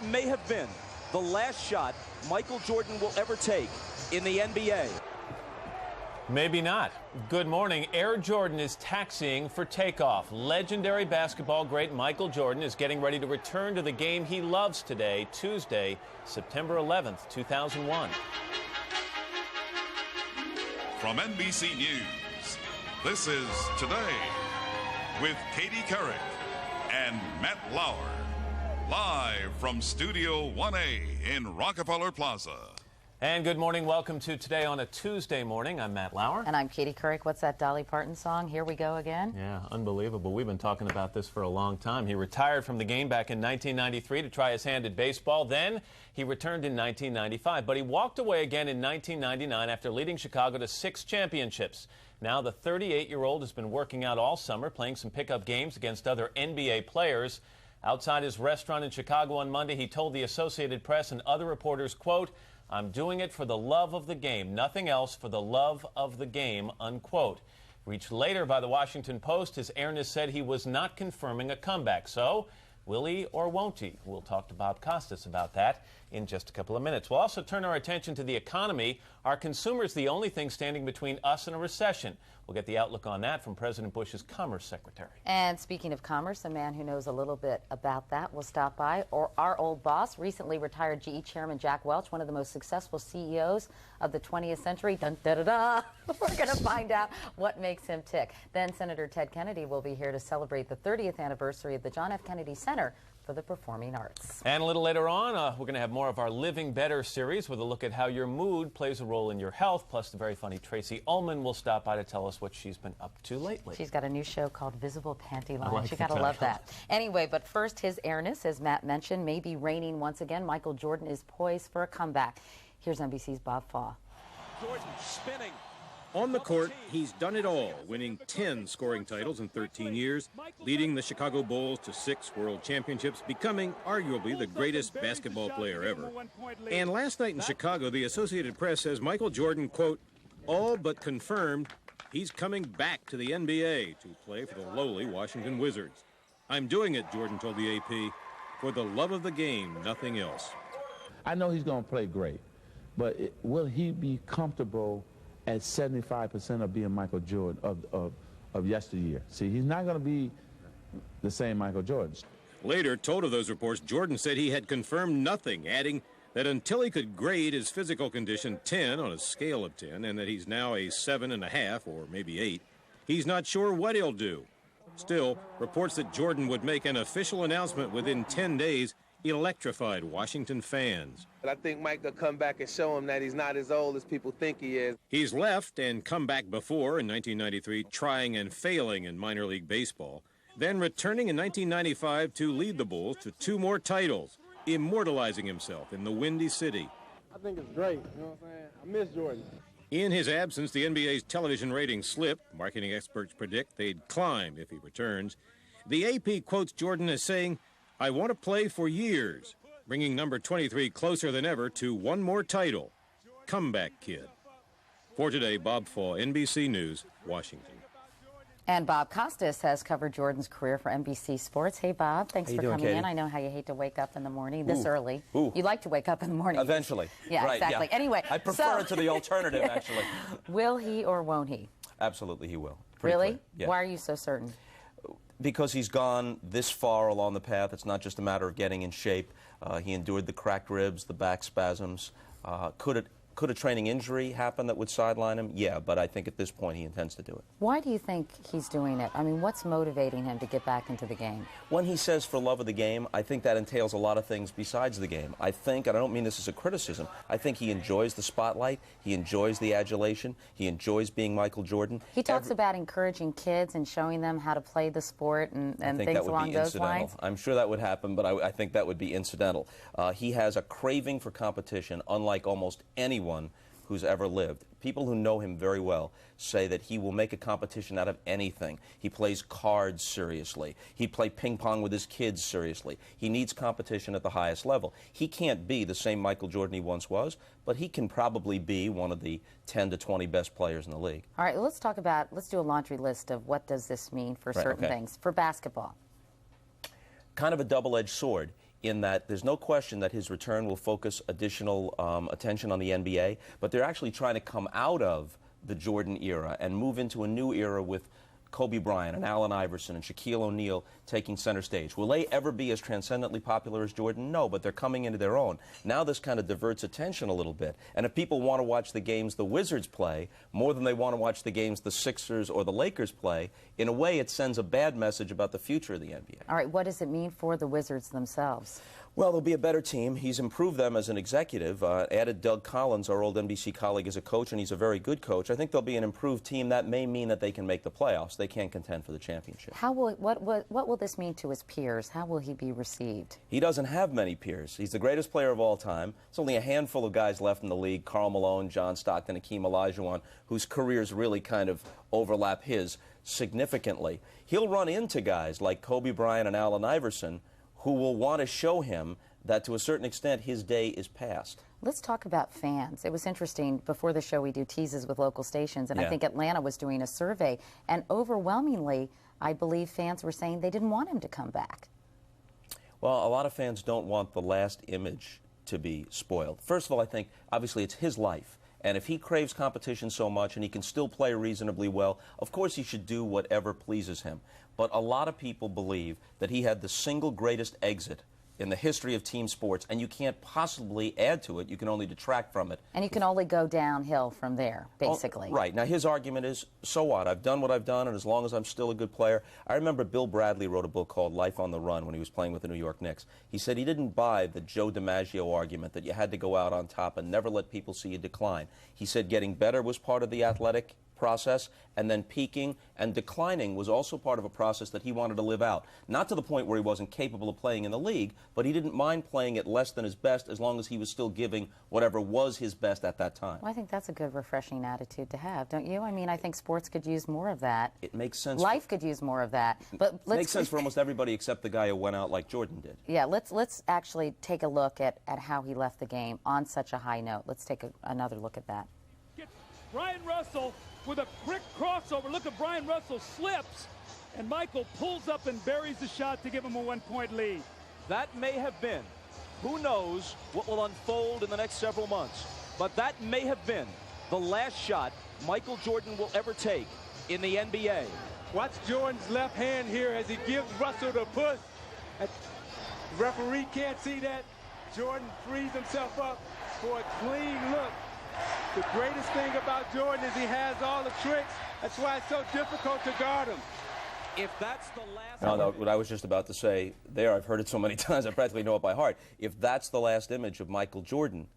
may have been the last shot Michael Jordan will ever take in the NBA. Maybe not. Good morning. Air Jordan is taxiing for takeoff. Legendary basketball great Michael Jordan is getting ready to return to the game he loves today, Tuesday, September 11th, 2001. From NBC News, this is Today with Katie Couric and Matt Lauer. Live from Studio 1A in Rockefeller Plaza. And good morning. Welcome to Today on a Tuesday morning. I'm Matt Lauer. And I'm Katie Couric. What's that Dolly Parton song? Here we go again. Yeah, unbelievable. We've been talking about this for a long time. He retired from the game back in 1993 to try his hand at baseball. Then he returned in 1995. But he walked away again in 1999 after leading Chicago to 6 championships. Now the 38-year-old has been working out all summer, playing some pickup games against other NBA players. Outside his restaurant in Chicago on Monday, he told the Associated Press and other reporters, quote, "I'm doing it for the love of the game, nothing else, for the love of the game," unquote. Reached later by the Washington Post, his airness said he was not confirming a comeback. So, will he or won't he? We'll talk to Bob Costas about that in just a couple of minutes. We'll also turn our attention to the economy. Are consumers the only thing standing between us and a recession? We'll get the outlook on that from President Bush's Commerce Secretary. And speaking of commerce, a man who knows a little bit about that will stop by. Or our old boss, recently retired GE Chairman Jack Welch, one of the most successful CEOs of the 20th century. Dun, da, da, da. We're going to find out what makes him tick. Then Senator Ted Kennedy will be here to celebrate the 30th anniversary of the John F. Kennedy Center for the Performing Arts. And a little later on, we're going to have more of our Living Better series with a look at how your mood plays a role in your health. Plus, the very funny Tracy Ullman will stop by to tell us what she's been up to lately. She's got a new show called Visible Panty Line. Like You got to love that. Anyway, but first, his airness, as Matt mentioned, may be reigning once again. Michael Jordan is poised for a comeback. Here's NBC's Bob Faw. Jordan spinning. On the court, he's done it all, winning 10 scoring titles in 13 years, leading the Chicago Bulls to 6 world championships, becoming arguably the greatest basketball player ever. And last night in Chicago, the Associated Press says Michael Jordan, quote, all but confirmed he's coming back to the NBA to play for the lowly Washington Wizards. I'm doing it, Jordan told the AP, for the love of the game, nothing else. I know he's going to play great, but will he be comfortable at 75% of being Michael Jordan of yesteryear? See, he's not going to be the same Michael Jordan. Later, told of those reports, Jordan said he had confirmed nothing, adding that until he could grade his physical condition 10 on a scale of 10, and that he's now a 7.5 or maybe 8, he's not sure what he'll do. Still, reports that Jordan would make an official announcement within 10 days electrified Washington fans. I think Mike will come back and show him that he's not as old as people think he is. He's left and come back before in 1993, trying and failing in minor league baseball, then returning in 1995 to lead the Bulls to 2 more titles, immortalizing himself in the Windy City. I think it's great, you know what I'm saying? I miss Jordan. In his absence, the NBA's television ratings slipped. Marketing experts predict they'd climb if he returns. The AP quotes Jordan as saying, I want to play for years, bringing number 23 closer than ever to 1 more title. Comeback kid. For today, Bob Faw, NBC News, Washington. And Bob Costas has covered Jordan's career for NBC Sports. Hey, Bob, thanks for coming in. I know how you hate to wake up in the morning this early. You like to wake up in the morning. Eventually. Yeah, right, exactly. Yeah. Anyway. I prefer it to the alternative, actually. Will he or won't he? Absolutely, he will. Really? Yeah. Why are you so certain? Because he's gone this far along the path. It's not just a matter of getting in shape. He endured the cracked ribs, the back spasms. Could a training injury happen that would sideline him? Yeah, but I think at this point he intends to do it. Why do you think he's doing it? I mean, what's motivating him to get back into the game? When he says for love of the game, I think that entails a lot of things besides the game. I think, and I don't mean this as a criticism, I think he enjoys the spotlight, he enjoys the adulation, he enjoys being Michael Jordan. He talks about encouraging kids and showing them how to play the sport and things along those lines. I'm sure that would happen, but I think that would be incidental. He has a craving for competition unlike almost anyone who's ever lived. People who know him very well say that he will make a competition out of anything. He plays cards seriously. He plays ping pong with his kids seriously. He needs competition at the highest level. He can't be the same Michael Jordan he once was, but he can probably be one of the 10 to 20 best players in the league. All right, let's do a laundry list of what does this mean for certain things. For basketball. Kind of a double-edged sword. in that there's no question that his return will focus additional attention on the NBA, but they're actually trying to come out of the Jordan era and move into a new era with Kobe Bryant and Allen Iverson and Shaquille O'Neal taking center stage. Will they ever be as transcendently popular as Jordan? No, but they're coming into their own. Now this kind of diverts attention a little bit. And if people want to watch the games the Wizards play more than they want to watch the games the Sixers or the Lakers play, in a way it sends a bad message about the future of the NBA. All right, what does it mean for the Wizards themselves? Well, they'll be a better team. He's improved them as an executive, added Doug Collins, our old NBC colleague, as a coach, and he's a very good coach. I think they'll be an improved team. That may mean that they can make the playoffs. They can't contend for the championship. What will this mean to his peers? How will he be received? He doesn't have many peers. He's the greatest player of all time. There's only a handful of guys left in the league, Karl Malone, John Stockton, Hakeem Olajuwon, whose careers really kind of overlap his significantly. He'll run into guys like Kobe Bryant and Allen Iverson who will want to show him that to a certain extent his day is past. Let's talk about fans. It was interesting, before the show we do teases with local stations, and I think Atlanta was doing a survey, and overwhelmingly I believe fans were saying they didn't want him to come back. Well, a lot of fans don't want the last image to be spoiled. First of all, I think obviously it's his life. And if he craves competition so much and he can still play reasonably well, of course he should do whatever pleases him. But a lot of people believe that he had the single greatest exit in the history of team sports, and you can't possibly add to it. You can only detract from it. And you can only go downhill from there, basically. Right. Now, his argument is, so what? I've done what I've done, and as long as I'm still a good player. I remember Bill Bradley wrote a book called Life on the Run when he was playing with the New York Knicks. He said he didn't buy the Joe DiMaggio argument that you had to go out on top and never let people see you decline. He said getting better was part of the athletic process, and then peaking and declining was also part of a process that he wanted to live out. Not to the point where he wasn't capable of playing in the league, but he didn't mind playing at less than his best as long as he was still giving whatever was his best at that time. Well, I think that's a good, refreshing attitude to have, don't you? I mean, I think sports could use more of that. It makes sense. Life could use more of that. But it makes sense for almost everybody except the guy who went out like Jordan did. Yeah, let's actually take a look at how he left the game on such a high note. Let's take another look at that. Brian Russell with a quick crossover. Look at Brian Russell slips, and Michael pulls up and buries the shot to give him a 1-point lead. That may have been, who knows what will unfold in the next several months, but that may have been the last shot Michael Jordan will ever take in the NBA. Watch Jordan's left hand here as he gives Russell the push. The referee can't see that. Jordan frees himself up for a clean look. The greatest thing about Jordan is he has all the tricks. That's why it's so difficult to guard him. If that's the last... No, what I was just about to say there, I've heard it so many times I practically know it by heart. If that's the last image of Michael Jordan,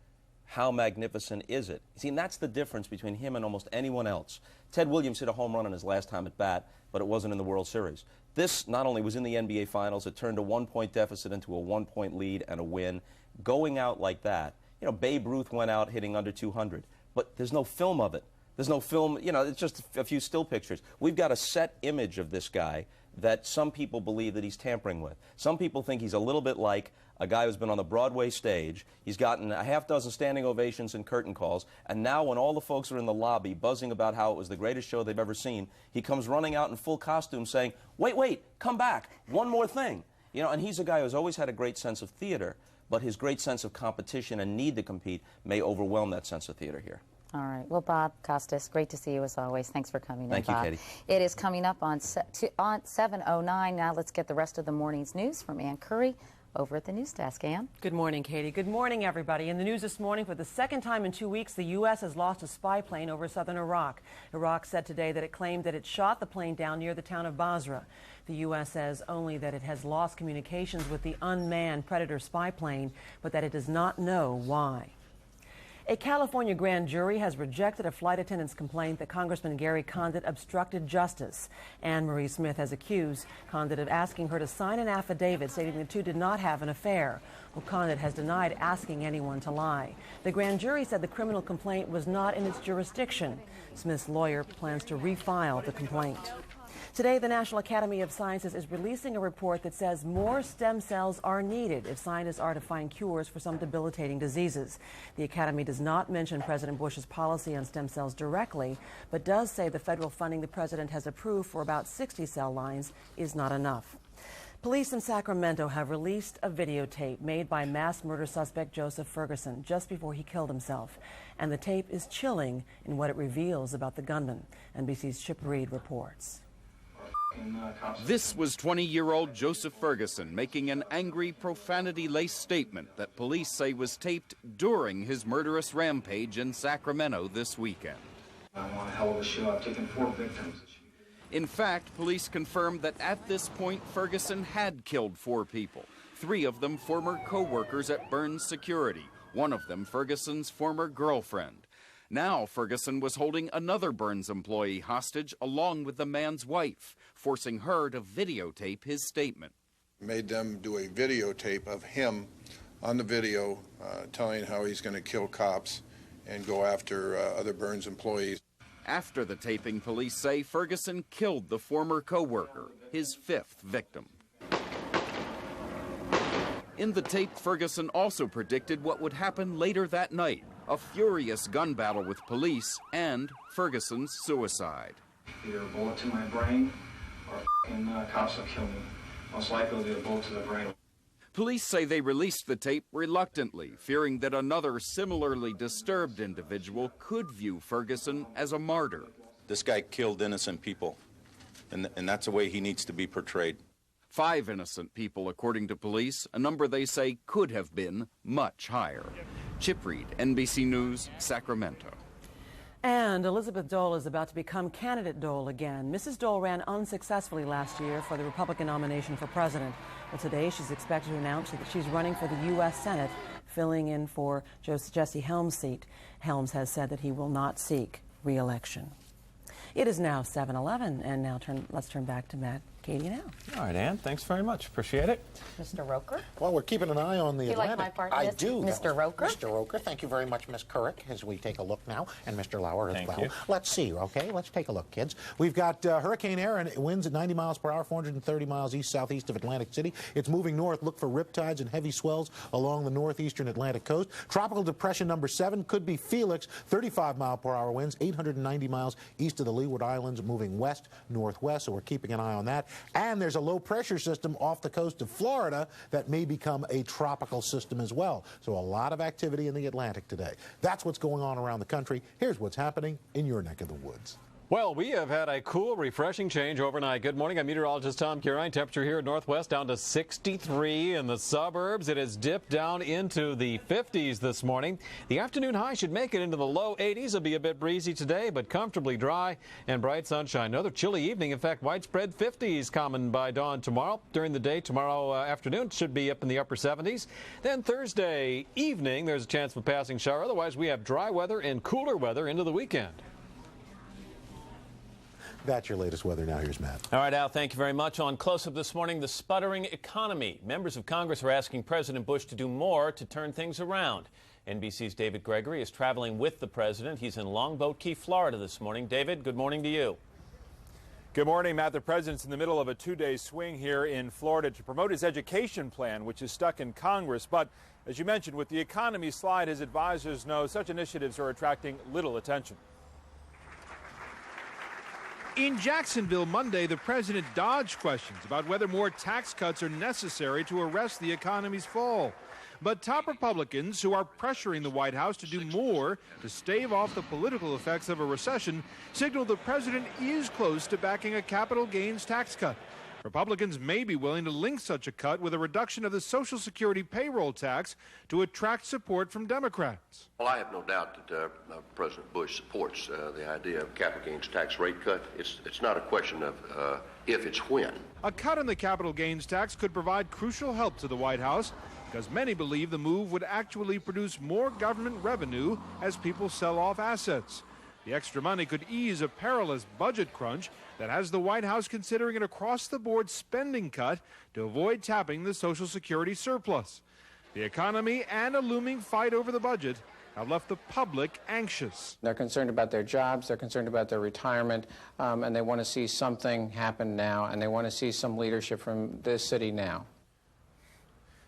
how magnificent is it? See, and that's the difference between him and almost anyone else. Ted Williams hit a home run on his last time at bat, but it wasn't in the World Series. This not only was in the NBA Finals, it turned a 1-point deficit into a 1-point lead and a win. Going out like that, you know, Babe Ruth went out hitting under 200, but there's no film of it. There's no film, you know, it's just a few still pictures. We've got a set image of this guy that some people believe that he's tampering with. Some people think he's a little bit like a guy who's been on the Broadway stage. He's gotten a half dozen standing ovations and curtain calls, and now when all the folks are in the lobby buzzing about how it was the greatest show they've ever seen, he comes running out in full costume saying, wait, come back, one more thing. You know, and he's a guy who's always had a great sense of theater, but his great sense of competition and need to compete may overwhelm that sense of theater here. All right. Well, Bob Costas, great to see you as always. Thanks for coming in, Bob. Thank you, Katie. It is coming up on 7:09. Now let's get the rest of the morning's news from Ann Curry over at the news desk. Ann? Good morning, Katie. Good morning, everybody. In the news this morning, for the second time in 2 weeks, the U.S. has lost a spy plane over southern Iraq. Iraq said today that it claimed that it shot the plane down near the town of Basra. The U.S. says only that it has lost communications with the unmanned Predator spy plane, but that it does not know why. A California grand jury has rejected a flight attendant's complaint that Congressman Gary Condit obstructed justice. Anne Marie Smith has accused Condit of asking her to sign an affidavit stating the two did not have an affair. Well, Condit has denied asking anyone to lie. The grand jury said the criminal complaint was not in its jurisdiction. Smith's lawyer plans to refile the complaint. Today, the National Academy of Sciences is releasing a report that says more stem cells are needed if scientists are to find cures for some debilitating diseases. The Academy does not mention President Bush's policy on stem cells directly, but does say the federal funding the president has approved for about 60 cell lines is not enough. Police in Sacramento have released a videotape made by mass murder suspect Joseph Ferguson just before he killed himself. And the tape is chilling in what it reveals about the gunman. NBC's Chip Reed reports. This was 20-year-old Joseph Ferguson making an angry, profanity-laced statement that police say was taped during his murderous rampage in Sacramento this weekend. I'm on a hell of a show. I've taken 4 victims. In fact, police confirmed that at this point, Ferguson had killed 4 people, 3 of them former co-workers at Burns Security, one of them Ferguson's former girlfriend. Now Ferguson was holding another Burns employee hostage along with the man's wife, forcing her to videotape his statement. Made them do a videotape of him on the video telling how he's going to kill cops and go after other Burns employees. After the taping, police say Ferguson killed the former co-worker, his 5th victim. In the tape, Ferguson also predicted what would happen later that night, a furious gun battle with police and Ferguson's suicide. Either a bullet to my brain or cops will kill me. Most likely it'll be a bullet to the brain. Police say they released the tape reluctantly, fearing that another similarly disturbed individual could view Ferguson as a martyr. This guy killed innocent people, and that's the way he needs to be portrayed. 5 innocent people, according to police, a number they say could have been much higher. Chip Reed, NBC News, Sacramento. And Elizabeth Dole is about to become candidate Dole again. Mrs. Dole ran unsuccessfully last year for the Republican nomination for president. But today she's expected to announce that she's running for the U.S. Senate, filling in for Jesse Helms' seat. Helms has said that he will not seek re-election. It is now 7:11, and now let's turn back to Matt, Katie now. All right, Ann, thanks very much. Appreciate it. Mr. Roker? Well, we're keeping an eye on the Atlantic. You like my part? I do. Mr. Roker? Mr. Roker, thank you very much, Miss Couric, as we take a look now, and Mr. Lauer as well. You. Let's see, okay? Let's take a look, kids. We've got Hurricane Aaron. It winds at 90 miles per hour, 430 miles east-southeast of Atlantic City. It's moving north. Look for riptides and heavy swells along the northeastern Atlantic coast. Tropical Depression number 7 could be Felix, 35-mile-per-hour winds, 890 miles east of the Leeward Islands, moving west-northwest, so we're keeping an eye on that. And there's a low-pressure system off the coast of Florida that may become a tropical system as well. So a lot of activity in the Atlantic today. That's what's going on around the country. Here's what's happening in your neck of the woods. Well, we have had a cool, refreshing change overnight. Good morning. I'm meteorologist Tom Curine. Temperature here at Northwest down to 63 in the suburbs. It has dipped down into the 50s this morning. The afternoon high should make it into the low 80s. It'll be a bit breezy today, but comfortably dry and bright sunshine. Another chilly evening. In fact, widespread 50s common by dawn tomorrow. During the day tomorrow afternoon, it should be up in the upper 70s. Then Thursday evening, there's a chance of a passing shower. Otherwise, we have dry weather and cooler weather into the weekend. That's your latest weather. Now here's Matt. All right, Al, thank you very much. On Close Up this morning, the sputtering economy. Members of Congress are asking President Bush to do more to turn things around. NBC's David Gregory is traveling with the president. He's in Longboat Key, Florida this morning. David, good morning to you. Good morning, Matt. The president's in the middle of a 2-day swing here in Florida to promote his education plan, which is stuck in Congress. But as you mentioned, with the economy slide, his advisors know such initiatives are attracting little attention. In Jacksonville Monday, the president dodged questions about whether more tax cuts are necessary to arrest the economy's fall. But top Republicans who are pressuring the White House to do more to stave off the political effects of a recession signal the president is close to backing a capital gains tax cut. Republicans may be willing to link such a cut with a reduction of the Social Security payroll tax to attract support from Democrats. Well, I have no doubt that President Bush supports the idea of capital gains tax rate cut. It's not a question of if, it's when. A cut in the capital gains tax could provide crucial help to the White House because many believe the move would actually produce more government revenue as people sell off assets. The extra money could ease a perilous budget crunch that has the White House considering an across-the-board spending cut to avoid tapping the Social Security surplus. The economy and a looming fight over the budget have left the public anxious. They're concerned about their jobs, they're concerned about their retirement, and they want to see something happen now, and they want to see some leadership from this city now.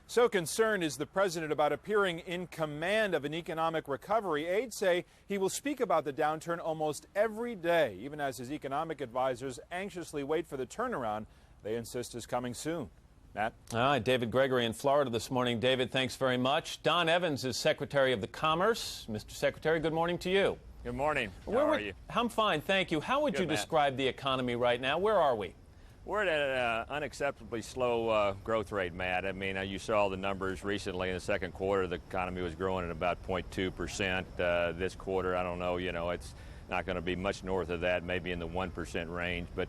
So concerned is the president about appearing in command of an economic recovery. Aides say he will speak about the downturn almost every day, even as his economic advisors anxiously wait for the turnaround they insist is coming soon. Matt? All right, David Gregory in Florida this morning. David, thanks very much. Don Evans is Secretary of the Commerce. Mr. Secretary, good morning to you. Good morning. How are you? I'm fine, thank you. How would you describe the economy right now? Where are we? We're at an unacceptably slow growth rate, Matt. I mean, you saw the numbers recently in the second quarter. The economy was growing at about 0.2%. This quarter, I don't know, it's not going to be much north of that, maybe in the 1% range. But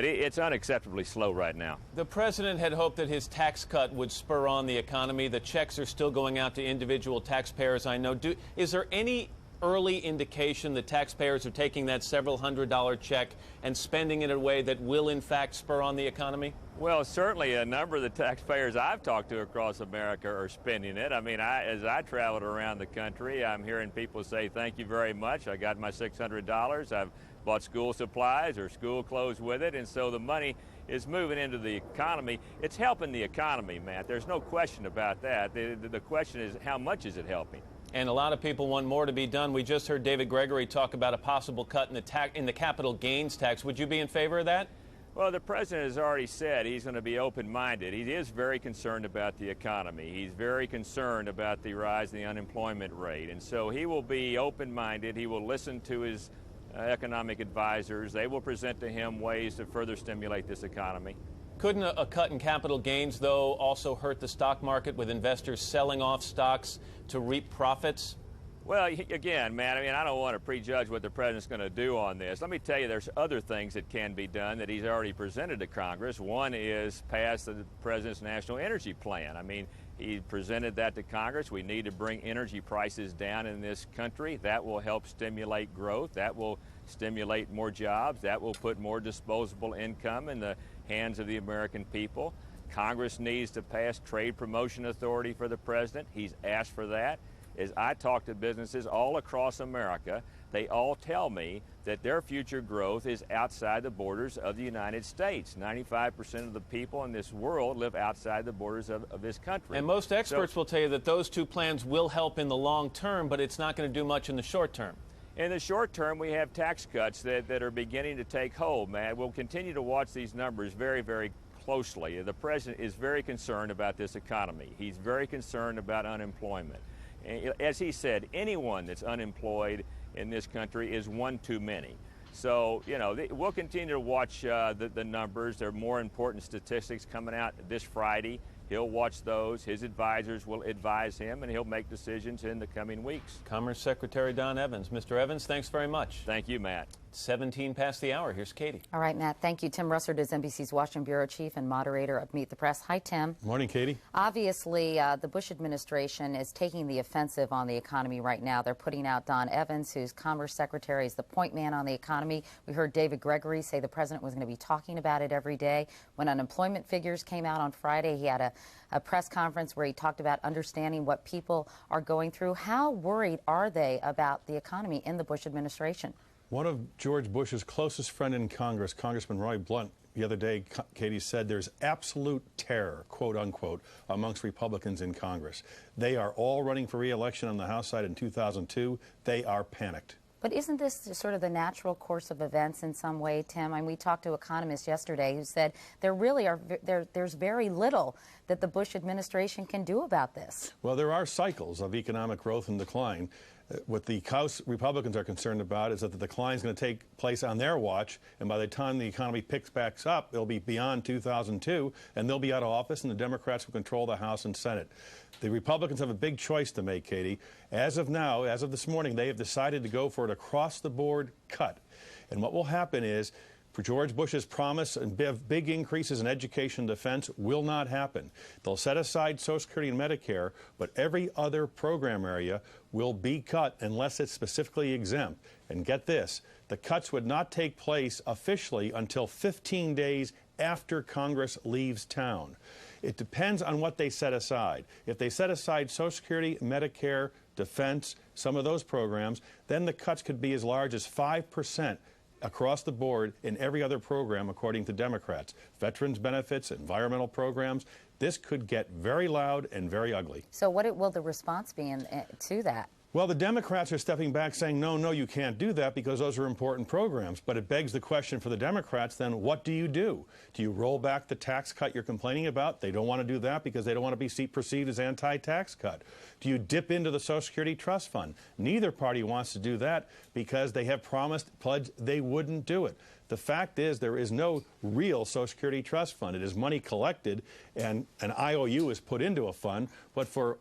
it's unacceptably slow right now. The president had hoped that his tax cut would spur on the economy. The checks are still going out to individual taxpayers, I know. Is there any early indication that taxpayers are taking that several $100 check and spending it in a way that will, in fact, spur on the economy? Well, certainly a number of the taxpayers I've talked to across America are spending it. I mean, as I traveled around the country, I'm hearing people say, thank you very much. I got my $600. I've bought school supplies or school clothes with it. And so the money is moving into the economy. It's helping the economy, Matt. There's no question about that. The question is, how much is it helping? And a lot of people want more to be done. We just heard David Gregory talk about a possible cut in the capital gains tax. Would you be in favor of that? Well, the president has already said he's going to be open-minded. He is very concerned about the economy. He's very concerned about the rise in the unemployment rate. And so he will be open-minded. He will listen to his economic advisors. They will present to him ways to further stimulate this economy. Couldn't a cut in capital gains, though, also hurt the stock market with investors selling off stocks to reap profits? Well, again, Matt, I mean, I don't want to prejudge what the president's going to do on this. Let me tell you, there's other things that can be done that he's already presented to Congress. One is pass the president's national energy plan. I mean, he presented that to Congress. We need to bring energy prices down in this country. That will help stimulate growth. That will stimulate more jobs. That will put more disposable income in the hands of the American people. Congress needs to pass trade promotion authority for the president. He's asked for that. As I talk to businesses all across America, they all tell me that their future growth is outside the borders of the United States. 95% of the people in this world live outside the borders of this country. And most experts will tell you that those two plans will help in the long term, but it's not going to do much in the short term. In the short term, we have tax cuts that are beginning to take hold, man. We'll continue to watch these numbers very, very closely. The president is very concerned about this economy. He's very concerned about unemployment. As he said, anyone that's unemployed in this country is one too many. So, we'll continue to watch the numbers. There are more important statistics coming out this Friday. He'll watch those. His advisors will advise him, and he'll make decisions in the coming weeks. Commerce Secretary Don Evans. Mr. Evans, thanks very much. Thank you, Matt. 17 past the hour. Here's Katie. All right, Matt. Thank you. Tim Russert is NBC's Washington Bureau Chief and moderator of Meet the Press. Hi, Tim. Morning, Katie. Obviously, the Bush administration is taking the offensive on the economy right now. They're putting out Don Evans, who's Commerce Secretary, is the point man on the economy. We heard David Gregory say the president was going to be talking about it every day. When unemployment figures came out on Friday, he had a press conference where he talked about understanding what people are going through. How worried are they about the economy in the Bush administration? One of George Bush's closest friend in Congress, Congressman Roy Blunt, the other day, Katie, said there's absolute terror, quote unquote, amongst Republicans in Congress. They are all running for re-election on the House side in 2002. They are panicked. But isn't this sort of the natural course of events in some way, Tim? I mean, we talked to economists yesterday who said there's very little that the Bush administration can do about this. Well, there are cycles of economic growth and decline. What the House Republicans are concerned about is that the decline is going to take place on their watch, and by the time the economy picks back up, it'll be beyond 2002, and they'll be out of office, and the Democrats will control the House and Senate. The Republicans have a big choice to make, Katie. As of now, as of this morning, they have decided to go for an across-the-board cut. And what will happen is, for George Bush's promise and big increases in education and defense will not happen. They'll set aside Social Security and Medicare, but every other program area will be cut unless it's specifically exempt. And get this, the cuts would not take place officially until 15 days after Congress leaves town. It depends on what they set aside. If they set aside Social Security, Medicare, defense, some of those programs, then the cuts could be as large as 5% across the board in every other program, according to Democrats. Veterans benefits, environmental programs. This could get very loud and very ugly. So what will the response be to that? Well, the Democrats are stepping back saying, no, you can't do that because those are important programs. But it begs the question for the Democrats, then, what do you do? Do you roll back the tax cut you're complaining about? They don't want to do that because they don't want to be perceived as anti-tax cut. Do you dip into the Social Security Trust Fund? Neither party wants to do that because they have pledged they wouldn't do it. The fact is there is no real Social Security Trust Fund. It is money collected and an IOU is put into a fund, but for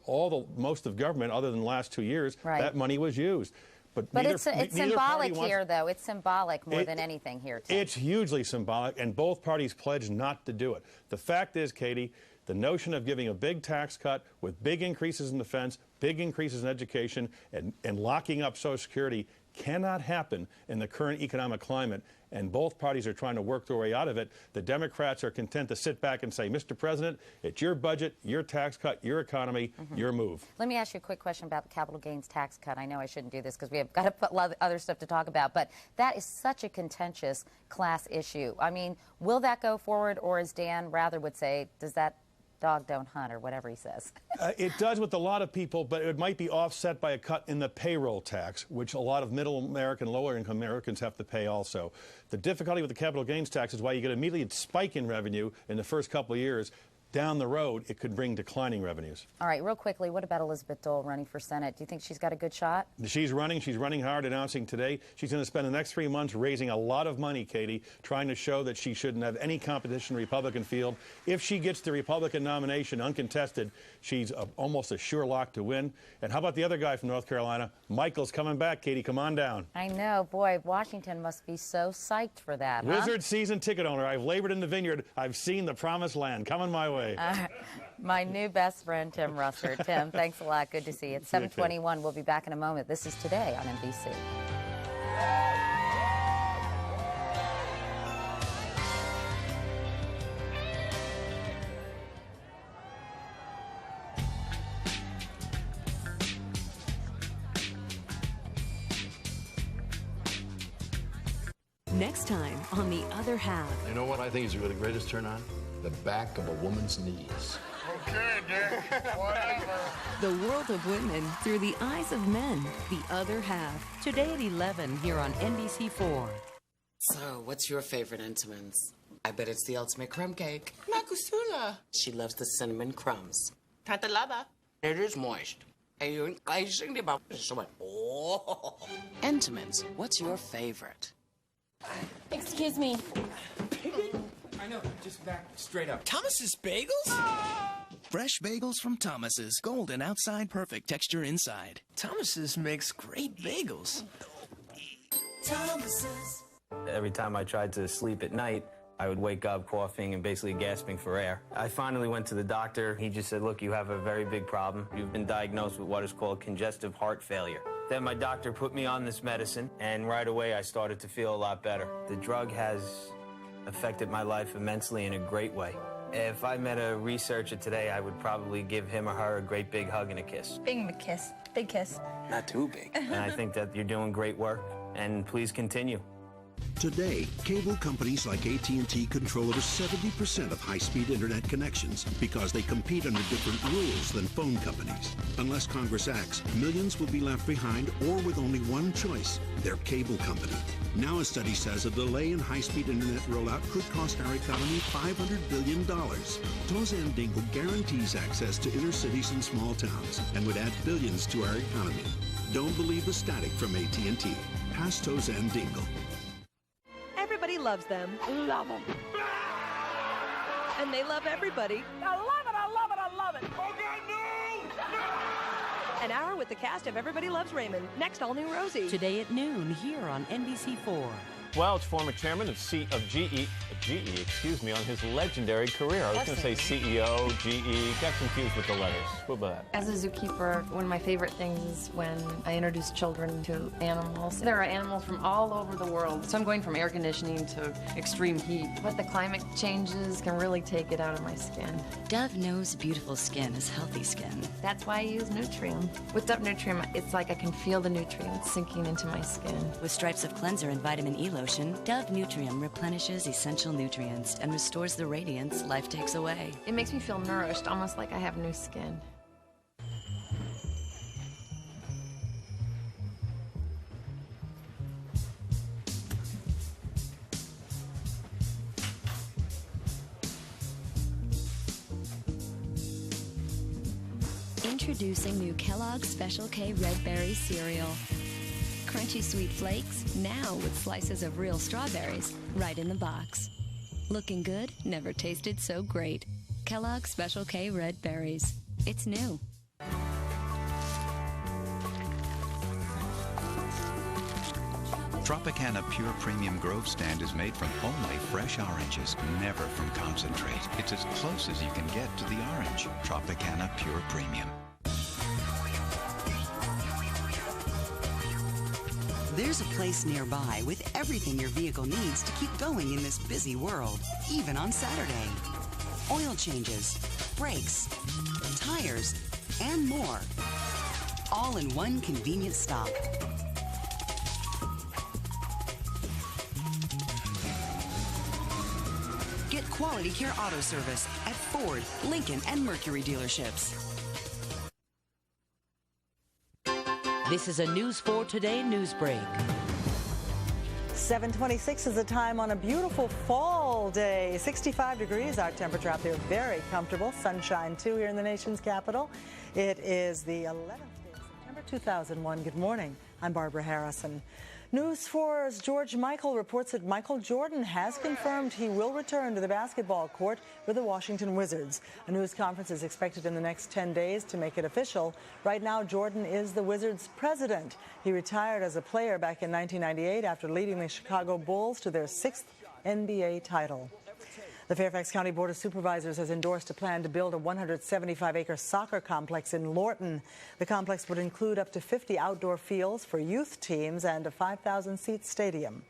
most of government, other than the last 2 years, that money was used. But it's symbolic here, though. It's symbolic more than anything here, Tim. It's hugely symbolic, and both parties pledged not to do it. The fact is, Katie, the notion of giving a big tax cut with big increases in defense, big increases in education, and locking up Social Security cannot happen in the current economic climate, and both parties are trying to work their way out of it. The Democrats are content to sit back and say, Mr. President, it's your budget, your tax cut, your economy, your move. Let me ask you a quick question about the capital gains tax cut. I know I shouldn't do this because we have got to put a lot of other stuff to talk about, but that is such a contentious class issue. I mean, will that go forward, or as Dan Rather would say, does that dog don't hunt, or whatever he says? It does with a lot of people, but it might be offset by a cut in the payroll tax, which a lot of middle American, lower income Americans have to pay also. The difficulty with the capital gains tax is why you get immediately a spike in revenue in the first couple of years. Down the road, it could bring declining revenues. All right, real quickly, what about Elizabeth Dole running for Senate? Do you think she's got a good shot? She's running hard, announcing today she's going to spend the next 3 months raising a lot of money, Katie, trying to show that she shouldn't have any competition in the Republican field. If she gets the Republican nomination uncontested, she's almost a sure lock to win. And how about the other guy from North Carolina? Michael's coming back, Katie. Come on down. I know. Boy, Washington must be so psyched for that, Wizard season ticket owner. I've labored in the vineyard. I've seen the promised land. Coming my way. My new best friend, Tim Russer. Tim, thanks a lot. Good to see you. It's 7:21. We'll be back in a moment. This is Today on NBC. Next time on The Other Half. You know what I think is the greatest turn on? The back of a woman's knees. Okay, Dan. Whatever. The world of women through the eyes of men. The Other Half. Today at 11 here on NBC4. So, what's your favorite Entenmann's? I bet it's the ultimate crumb cake. Makusula. She loves the cinnamon crumbs. Tatalada. It is moist. And you're enticing about this one. Oh. Entenmann's, what's your favorite? Excuse me. I know, just back straight up. Thomas's Bagels? Fresh bagels from Thomas's. Golden outside, perfect texture inside. Thomas's makes great bagels. Thomas's. Every time I tried to sleep at night, I would wake up coughing and basically gasping for air. I finally went to the doctor. He just said, look, you have a very big problem. You've been diagnosed with what is called congestive heart failure. Then my doctor put me on this medicine, and right away I started to feel a lot better. The drug has affected my life immensely in a great way. If I met a researcher today, I would probably give him or her a great big hug and a kiss. Big kiss. Big kiss. Not too big. And I think that you're doing great work, and please continue. Today, cable companies like AT&T control over 70% of high-speed internet connections because they compete under different rules than phone companies. Unless Congress acts, millions will be left behind or with only one choice, their cable company. Now a study says a delay in high-speed internet rollout could cost our economy $500 billion. Toz and Dingle guarantees access to inner cities and small towns and would add billions to our economy. Don't believe the static from AT&T. Pass Toz and Dingle. Everybody loves them. Love them. And they love everybody. I love it, I love it, I love it. Oh, God, no! An hour with the cast of Everybody Loves Raymond. Next, all new Rosie. Today at noon here on NBC4. Welch, former chairman of GE, on his legendary career. I was going to say CEO, GE, got confused with the letters. What about that? As a zookeeper, one of my favorite things is when I introduce children to animals. There are animals from all over the world. So I'm going from air conditioning to extreme heat. But the climate changes can really take it out of my skin. Dove knows beautiful skin is healthy skin. That's why I use Nutrium. With Dove Nutrium, it's like I can feel the nutrients sinking into my skin. With stripes of cleanser and vitamin E lotion, Dove Nutrium replenishes essential nutrients and restores the radiance life takes away. It makes me feel nourished, almost like I have new skin. Introducing new Kellogg's Special K Red Berry cereal. Crunchy sweet flakes, now with slices of real strawberries, right in the box. Looking good, never tasted so great. Kellogg's Special K Red Berries. It's new. Tropicana Pure Premium Grove Stand is made from only fresh oranges, never from concentrate. It's as close as you can get to the orange. Tropicana Pure Premium. There's a place nearby with everything your vehicle needs to keep going in this busy world, even on Saturday. Oil changes, brakes, tires, and more. All in one convenient stop. Get Quality Care Auto Service at Ford, Lincoln, and Mercury dealerships. This is a News 4 Today news break. 7:26 is the time on a beautiful fall day. 65 degrees, our temperature out there, very comfortable. Sunshine, too, here in the nation's capital. It is the 11th day of September 2001. Good morning. I'm Barbara Harrison. News 4's George Michael reports that Michael Jordan has confirmed he will return to the basketball court with the Washington Wizards. A news conference is expected in the next 10 days to make it official. Right now, Jordan is the Wizards' president. He retired as a player back in 1998 after leading the Chicago Bulls to their 6th NBA title. The Fairfax County Board of Supervisors has endorsed a plan to build a 175-acre soccer complex in Lorton. The complex would include up to 50 outdoor fields for youth teams and a 5,000-seat stadium.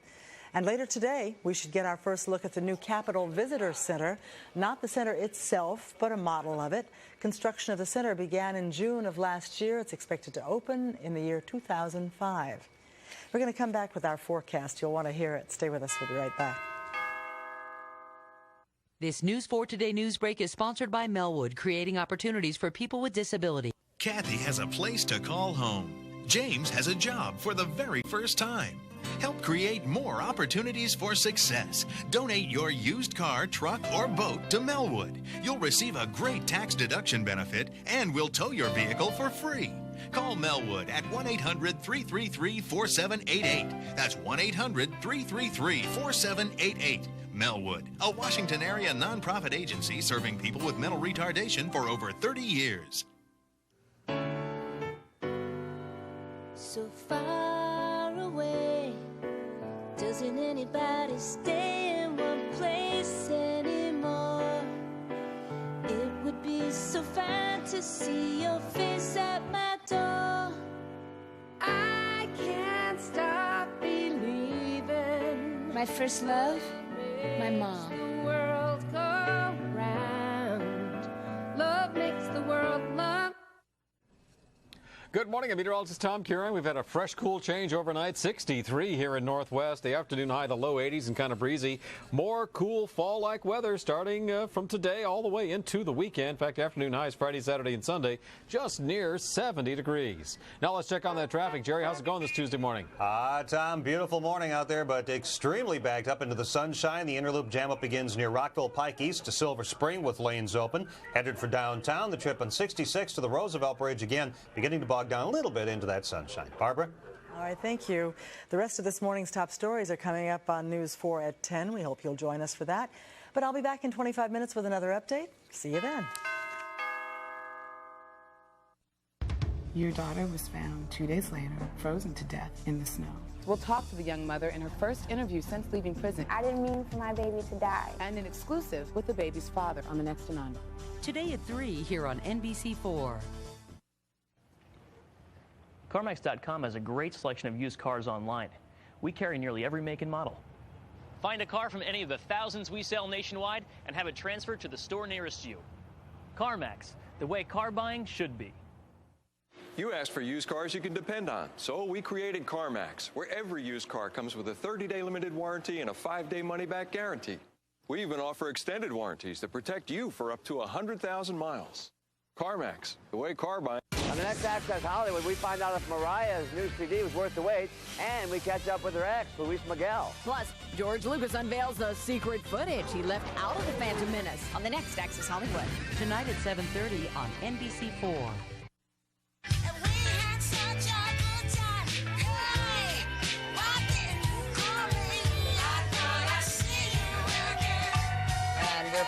And later today, we should get our first look at the new Capitol Visitor Center. Not the center itself, but a model of it. Construction of the center began in June of last year. It's expected to open in the year 2005. We're going to come back with our forecast. You'll want to hear it. Stay with us. We'll be right back. This News 4 Today news break is sponsored by Melwood, creating opportunities for people with disability. Kathy has a place to call home. James has a job for the very first time. Help create more opportunities for success. Donate your used car, truck, or boat to Melwood. You'll receive a great tax deduction benefit, and we'll tow your vehicle for free. Call Melwood at 1-800-333-4788. That's 1-800-333-4788. Melwood, a Washington area nonprofit agency serving people with mental retardation for over 30 years. So far away, doesn't anybody stay in one place anymore? It would be so fine to see your face at my door. I can't stop believing. My first love, my mom. The world go round. Love makes the world love. Good morning, I'm meteorologist Tom Curran. We've had a fresh, cool change overnight. 63 here in Northwest. The afternoon high, the low 80s and kind of breezy. More cool fall-like weather starting from today all the way into the weekend. In fact, afternoon highs Friday, Saturday, and Sunday just near 70 degrees. Now let's check on that traffic. Jerry, how's it going this Tuesday morning? Tom, beautiful morning out there, but extremely backed up into the sunshine. The interloop jam-up begins near Rockville Pike East to Silver Spring with lanes open. Headed for downtown, the trip on 66 to the Roosevelt Bridge again, beginning to bog down a little bit into that sunshine. Barbara? All right, thank you. The rest of this morning's top stories are coming up on News 4 at 10. We hope you'll join us for that. But I'll be back in 25 minutes with another update. See you then. Your daughter was found 2 days later, frozen to death in the snow. We'll talk to the young mother in her first interview since leaving prison. I didn't mean for my baby to die. And an exclusive with the baby's father on the Next to None. Today at 3 here on NBC4. CarMax.com has a great selection of used cars online. We carry nearly every make and model. Find a car from any of the thousands we sell nationwide and have it transferred to the store nearest you. CarMax, the way car buying should be. You asked for used cars you can depend on, so we created CarMax, where every used car comes with a 30-day limited warranty and a 5-day money-back guarantee. We even offer extended warranties that protect you for up to 100,000 miles. CarMax, the way car buying. On the next Access Hollywood, we find out if Mariah's new CD was worth the wait, and we catch up with her ex, Luis Miguel. Plus, George Lucas unveils the secret footage he left out of The Phantom Menace on the next Access Hollywood. Tonight at 7:30 on NBC4.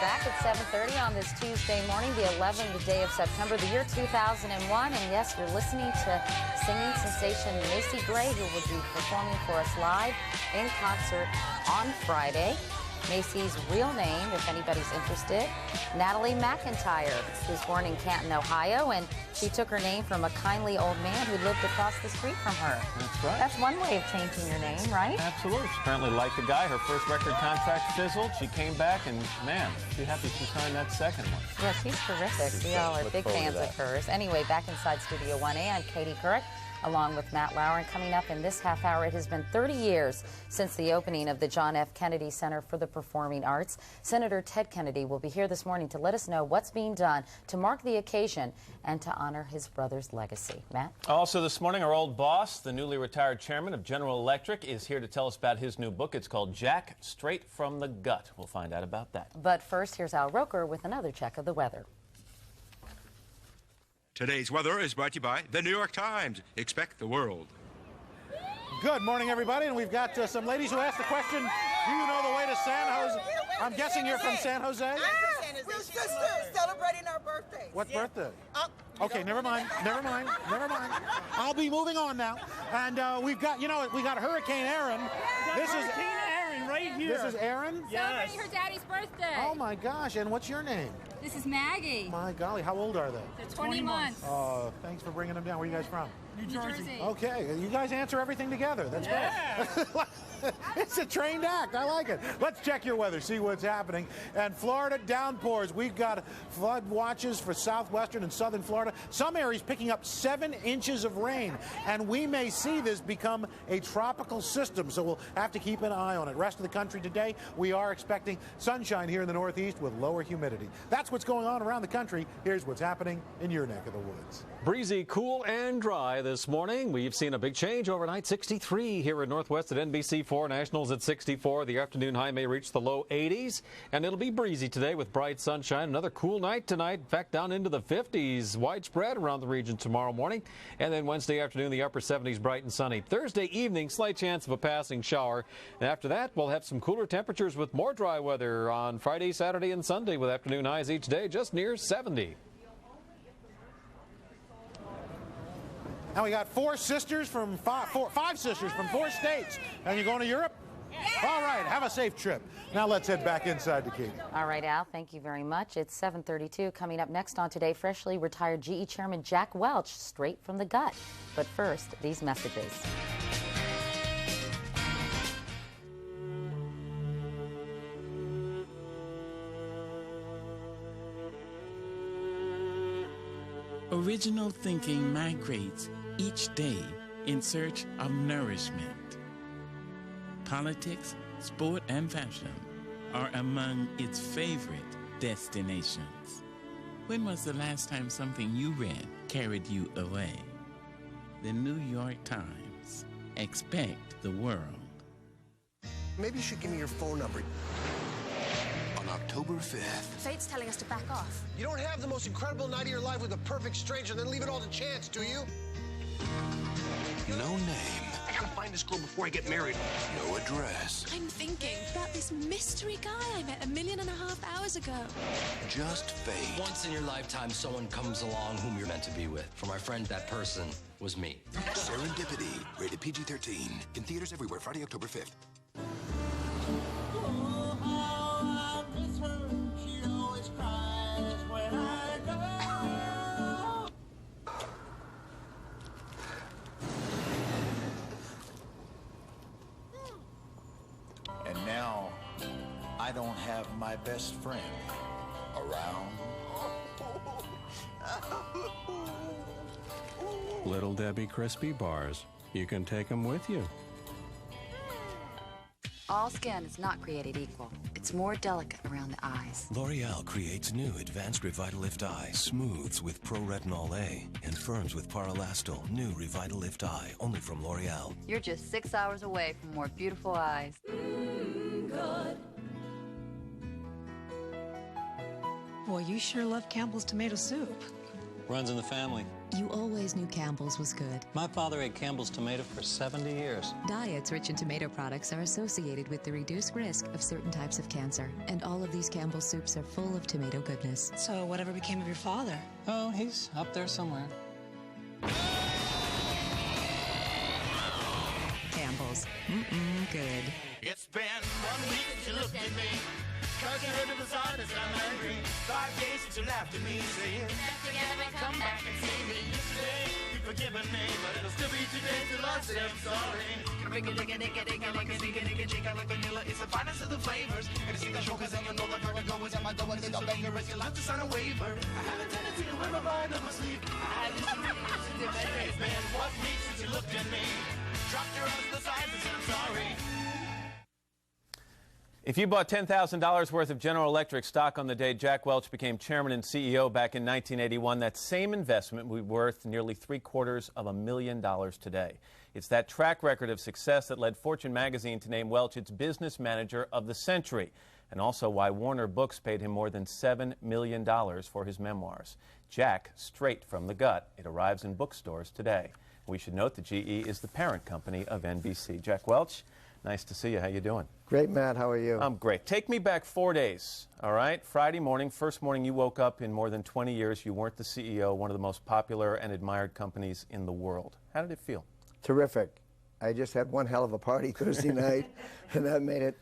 back at 7:30 on this Tuesday morning, the 11th day of September, the year 2001. And yes, you're listening to singing sensation Macy Gray, who will be performing for us live in concert on Friday. Macy's real name, if anybody's interested, Natalie McIntyre, who was born in Canton, Ohio, and she took her name from a kindly old man who lived across the street from her. That's right. That's one way of changing your name, right? Absolutely. She apparently liked the guy. Her first record contract fizzled. She came back, and man, she's happy she signed that second one. Yeah, she's terrific. We all are big fans of hers. Anyway, back inside Studio 1A, I'm Katie Couric, along with Matt Lauer. And coming up in this half hour, it has been 30 years since the opening of the John F. Kennedy Center for the Performing Arts. Senator Ted Kennedy will be here this morning to let us know what's being done to mark the occasion and to honor his brother's legacy. Matt? Also this morning, our old boss, the newly retired chairman of General Electric, is here to tell us about his new book. It's called Jack, Straight from the Gut. We'll find out about that. But first, here's Al Roker with another check of the weather. Today's weather is brought to you by the New York Times. Expect the world. Good morning, everybody, and we've got some ladies who asked the question, do you know the way to San Jose? I'm guessing you're from San Jose? I'm from San Jose. We're sisters celebrating our birthdays. What birthday? Okay, never mind. I'll be moving on now. And we got Hurricane Aaron. This is Aaron right here. This is Aaron? Yes. Celebrating her daddy's birthday. Oh, my gosh. And what's your name? This is Maggie. My golly, how old are they? They're 20 months. Thanks for bringing them down. Where are you guys from? New Jersey. Okay, you guys answer everything together. That's great. It's a trained act. I like it. Let's check your weather, see what's happening. And Florida downpours. We've got flood watches for southwestern and southern Florida. Some areas picking up 7 inches of rain. And we may see this become a tropical system, so we'll have to keep an eye on it. Rest of the country today, we are expecting sunshine here in the northeast with lower humidity. That's what's going on around the country. Here's what's happening in your neck of the woods. Breezy, cool, and dry this morning. We've seen a big change overnight. 63 here in Northwest at NBC. 4 Nationals at 64. The afternoon high may reach the low 80s, and it'll be breezy today with bright sunshine. Another cool night tonight. In fact, down into the 50s, widespread around the region tomorrow morning. And then Wednesday afternoon, the upper 70s, bright and sunny. Thursday evening, slight chance of a passing shower. And after that, we'll have some cooler temperatures with more dry weather on Friday, Saturday, and Sunday with afternoon highs each day just near 70. Now we got 5 sisters from 4 states. And you're going to Europe? Yeah. All right, have a safe trip. Now let's head back inside to Katie. All right, Al, thank you very much. It's 7:32. Coming up next on Today, freshly retired GE Chairman Jack Welch, straight from the gut. But first, these messages. Original thinking migrates each day in search of nourishment. Politics, sport, and fashion are among its favorite destinations. When was the last time something you read carried you away? The New York Times. Expect the world. Maybe you should give me your phone number. On October 5th. Fate's telling us to back off. You don't have the most incredible night of your life with a perfect stranger and then leave it all to chance, do you? No name. I gotta find this girl before I get married. No address. I'm thinking about this mystery guy I met 1.5 million hours ago. Just fate. Once in your lifetime, someone comes along whom you're meant to be with. For my friend, that person was me. Serendipity. Rated PG-13. In theaters everywhere, Friday, October 5th. And now, I don't have my best friend around. Little Debbie Crispy Bars. You can take them with you. All skin is not created equal. It's more delicate around the eyes. L'Oreal creates new Advanced Revitalift Eye, smooths with Pro-Retinol A, and firms with Paralastol. New Revitalift Eye, only from L'Oreal. You're just 6 hours away from more beautiful eyes. Good. Boy, you sure love Campbell's tomato soup. Runs in the family. You always knew Campbell's was good. My father ate Campbell's tomato for 70 years. Diets rich in tomato products are associated with the reduced risk of certain types of cancer. And all of these Campbell's soups are full of tomato goodness. So whatever became of your father? Oh, he's up there somewhere. Campbell's. Good. It's been 1 week since you looked at me. Cause you heard of the sign that I'm angry. 5 days since you laughed at me, saying that together come back and see me. Yesterday, you've forgiven me, but it'll still be today till I say I'm sorry. Make a digga digga digga like a digga digga digga like vanilla. It's the finest of the flavors. And to see the show cause then you know the vertigo is at my door. And the banger is you'll have to sign a waiver. I have a tendency to wear my mind on my sleeve. I had to read it. It's been 1 week since you looked at me. Dropped your arms to the sides and said I'm sorry. If you bought $10,000 worth of General Electric stock on the day Jack Welch became chairman and CEO back in 1981, that same investment would be worth nearly $750,000 today. It's that track record of success that led Fortune magazine to name Welch its business manager of the century, and also why Warner Books paid him more than $7 million for his memoirs. Jack, straight from the gut. It arrives in bookstores today. We should note that GE is the parent company of NBC. Jack Welch, nice to see you. How you doing? Great, Matt. How are you? I'm great. Take me back 4 days, all right? Friday morning, first morning you woke up in more than 20 years. You weren't the CEO, one of the most popular and admired companies in the world. How did it feel? Terrific. I just had one hell of a party Thursday night, and that made it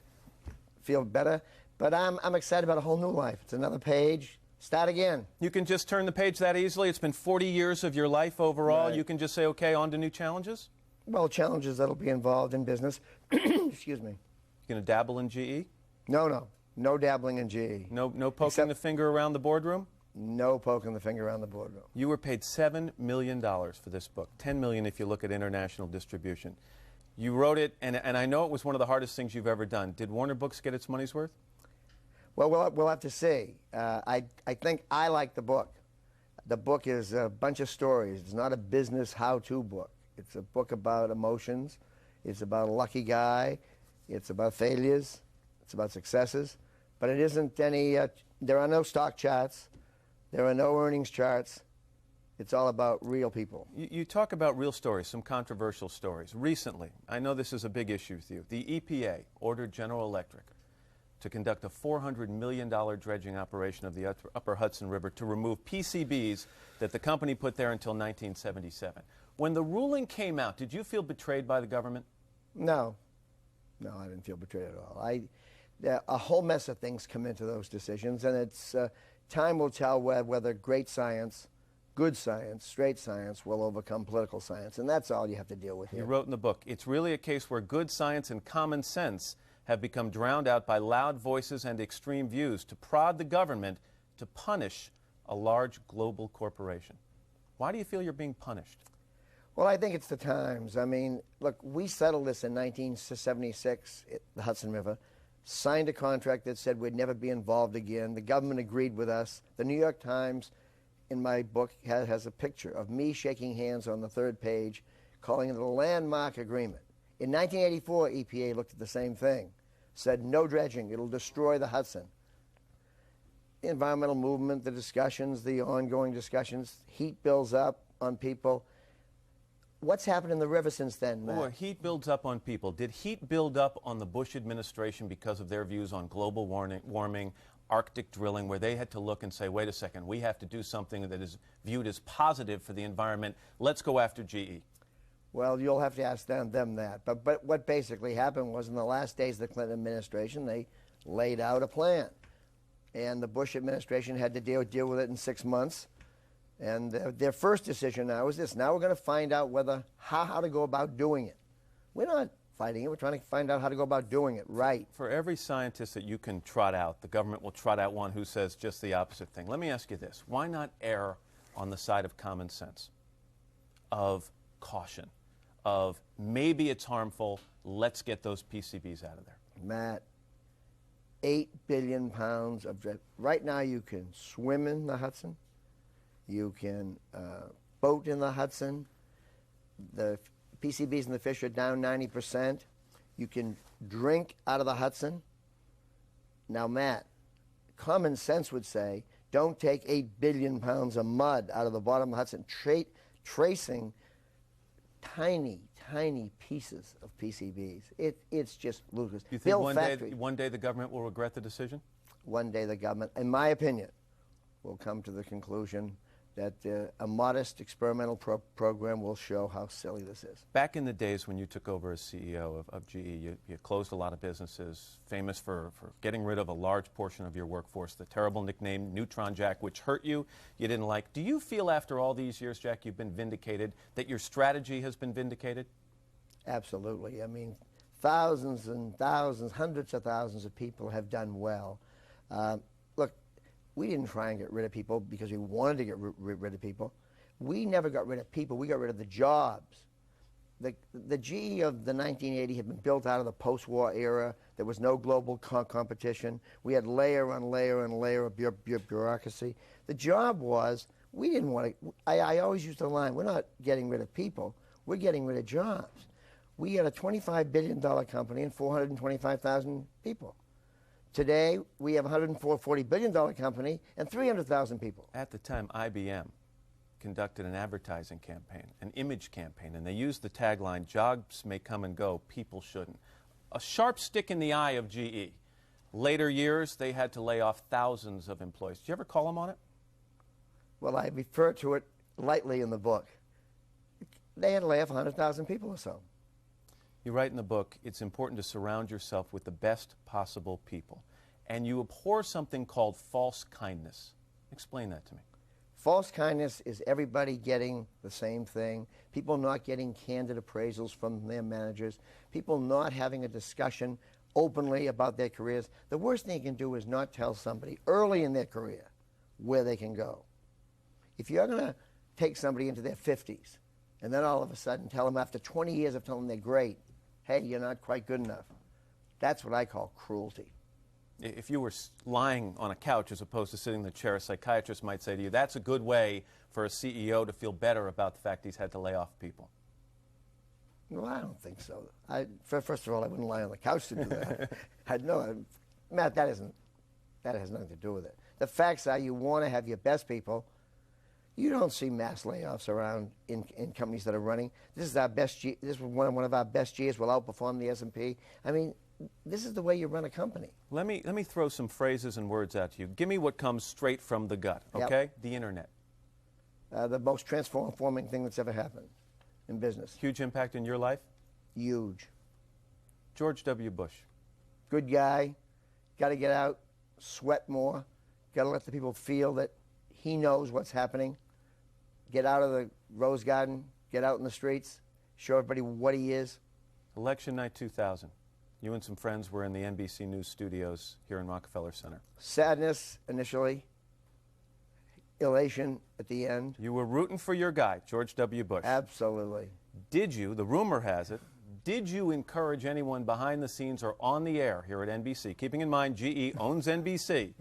feel better. But I'm excited about a whole new life. It's another page. Start again. You can just turn the page that easily? It's been 40 years of your life overall. Right. You can just say, okay, on to new challenges? Well, challenges that'll be involved in business. Excuse me. You going to dabble in GE? No. No dabbling in GE. No poking the finger around the boardroom? No poking the finger around the boardroom. You were paid $7 million for this book, $10 million if you look at international distribution. You wrote it, and I know it was one of the hardest things you've ever done. Did Warner Books get its money's worth? Well, we'll have to see. I think I like the book. The book is a bunch of stories. It's not a business how-to book. It's a book about emotions. It's about a lucky guy. It's about failures. It's about successes. But it isn't any, there are no stock charts. There are no earnings charts. It's all about real people. You talk about real stories, some controversial stories. Recently, I know this is a big issue with you, the EPA ordered General Electric to conduct a $400 million dredging operation of the upper Hudson River to remove PCBs that the company put there until 1977. When the ruling came out, did you feel betrayed by the government? No, I didn't feel betrayed at all. A whole mess of things come into those decisions, and it's time will tell whether great science, good science, straight science will overcome political science, and that's all you have to deal with here. You wrote in the book, it's really a case where good science and common sense have become drowned out by loud voices and extreme views to prod the government to punish a large global corporation. Why do you feel you're being punished? Well, I think it's the times. I mean, look, we settled this in 1976 at the Hudson River, signed a contract that said we'd never be involved again. The government agreed with us. The New York Times, in my book, has a picture of me shaking hands on the third page, calling it a landmark agreement. In 1984, EPA looked at the same thing, said no dredging, it'll destroy the Hudson. The environmental movement, the discussions, the ongoing discussions, heat builds up on people. What's happened in the river since then, Matt? Oh, heat builds up on people. Did heat build up on the Bush administration because of their views on global warming, Arctic drilling, where they had to look and say, wait a second, we have to do something that is viewed as positive for the environment. Let's go after GE. Well, you'll have to ask them that. But what basically happened was in the last days of the Clinton administration, they laid out a plan. And the Bush administration had to deal with it in 6 months. And their first decision now is this. Now we're going to find out how to go about doing it. We're not fighting it. We're trying to find out how to go about doing it right. For every scientist that you can trot out, the government will trot out one who says just the opposite thing. Let me ask you this. Why not err on the side of common sense, of caution, of maybe it's harmful, let's get those PCBs out of there? Matt, 8 billion pounds of dredge. Right now you can swim in the Hudson. You can boat in the Hudson. The PCBs in the fish are down 90%. You can drink out of the Hudson. Now, Matt, common sense would say Don't take 8 billion pounds of mud out of the bottom of the Hudson, tracing tiny, tiny pieces of PCBs. It's just ludicrous. Do you think one day the government will regret the decision? One day the government, in my opinion, will come to the conclusion that a modest experimental program will show how silly this is. Back in the days when you took over as CEO of GE, you closed a lot of businesses, famous for getting rid of a large portion of your workforce, the terrible nickname Neutron Jack, which hurt you, you didn't like. Do you feel after all these years, Jack, you've been vindicated, that your strategy has been vindicated? Absolutely. I mean, thousands and thousands, hundreds of thousands of people have done well. Look, we didn't try and get rid of people because we wanted to get rid of people. We never got rid of people. We got rid of the jobs. The GE of the 1980 had been built out of the post-war era. There was no global competition. We had layer on layer and layer of bureaucracy. The job was, we didn't want to, I always used the line, we're not getting rid of people, we're getting rid of jobs. We had a $25 billion company and 425,000 people. Today, we have a $140 billion company and 300,000 people. At the time, IBM conducted an advertising campaign, an image campaign, and they used the tagline, "Jobs may come and go, people shouldn't." A sharp stick in the eye of GE. Later years, they had to lay off thousands of employees. Did you ever call them on it? Well, I refer to it lightly in the book. They had to lay off 100,000 people or so. You write in the book, it's important to surround yourself with the best possible people. And you abhor something called false kindness. Explain that to me. False kindness is everybody getting the same thing, people not getting candid appraisals from their managers, people not having a discussion openly about their careers. The worst thing you can do is not tell somebody early in their career where they can go. If you're going to take somebody into their 50s and then all of a sudden tell them after 20 years of telling them they're great, hey, you're not quite good enough, that's what I call cruelty. If you were lying on a couch as opposed to sitting in the chair, a psychiatrist might say to you, that's a good way for a CEO to feel better about the fact he's had to lay off people. Well, I don't think so. First of all, I wouldn't lie on the couch to do that. Matt, that has nothing to do with it. The facts are you want to have your best people. You don't see mass layoffs around in companies that are running. This is our best. This is one of our best years. We'll outperform the S&P. I mean, this is the way you run a company. Let me throw some phrases and words at you. Give me what comes straight from the gut, okay? Yep. The internet. The most transforming thing that's ever happened in business. Huge impact in your life? Huge. George W. Bush. Good guy. Got to get out, sweat more. Got to let the people feel that he knows what's happening. Get out of the Rose Garden. Get out in the streets. Show everybody what he is. Election night 2000. You and some friends were in the NBC News studios here in Rockefeller Center. Sadness initially. Elation at the end. You were rooting for your guy, George W. Bush. Absolutely. Did you, the rumor has it, did you encourage anyone behind the scenes or on the air here at NBC, keeping in mind GE owns NBC,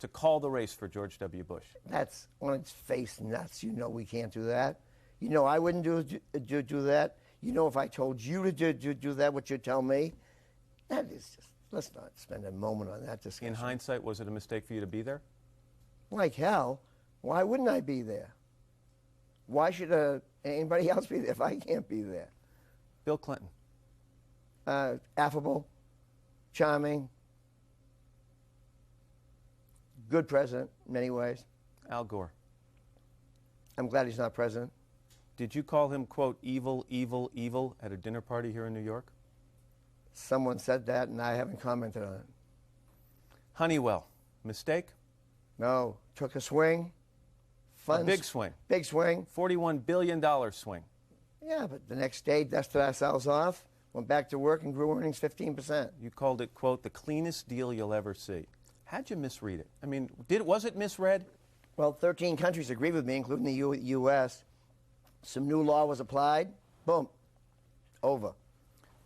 to call the race for George W. Bush? That's on its face nuts. You know we can't do that. You know I wouldn't do that. You know if I told you to do that, what you'd tell me? That is just, let's not spend a moment on that discussion. In hindsight, was it a mistake for you to be there? Like hell. Why wouldn't I be there? Why should anybody else be there if I can't be there? Bill Clinton. Affable, charming, good president in many ways. Al Gore. I'm glad he's not president. Did you call him, quote, evil, evil, evil at a dinner party here in New York? Someone said that, and I haven't commented on it. Honeywell. Mistake? No. Took a swing. A big swing. Big swing. $41 billion swing. Yeah, but the next day, dusted ourselves off, went back to work, and grew earnings 15%. You called it, quote, the cleanest deal you'll ever see. How'd you misread it? I mean, was it misread? Well, 13 countries agreed with me, including the U.S. Some new law was applied. Boom. Over.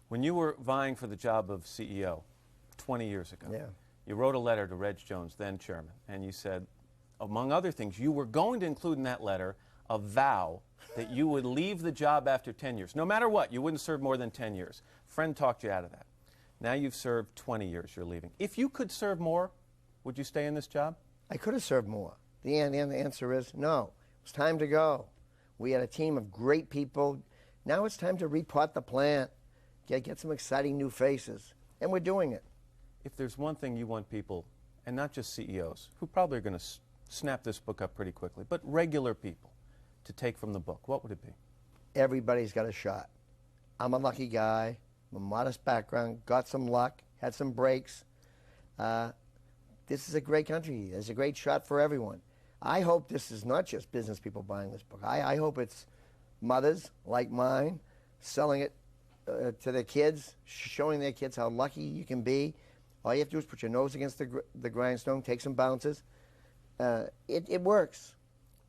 When you were vying for the job of CEO 20 years ago, you wrote a letter to Reg Jones, then chairman, and you said, among other things, you were going to include in that letter a vow that you would leave the job after 10 years. No matter what, you wouldn't serve more than 10 years. Friend talked you out of that. Now you've served 20 years, you're leaving. If you could serve more, would you stay in this job? I could have served more. The answer is no. It's time to go. We had a team of great people. Now it's time to repot the plant, get some exciting new faces, and we're doing it. If there's one thing you want people, and not just CEOs, who probably are going to snap this book up pretty quickly, but regular people, to take from the book, what would it be? Everybody's got a shot. I'm a lucky guy, I'm a modest background, got some luck, had some breaks. This is a great country. There's a great shot for everyone. I hope this is not just business people buying this book. I hope it's mothers like mine selling it to their kids, showing their kids how lucky you can be. All you have to do is put your nose against the grindstone, take some bounces. It works.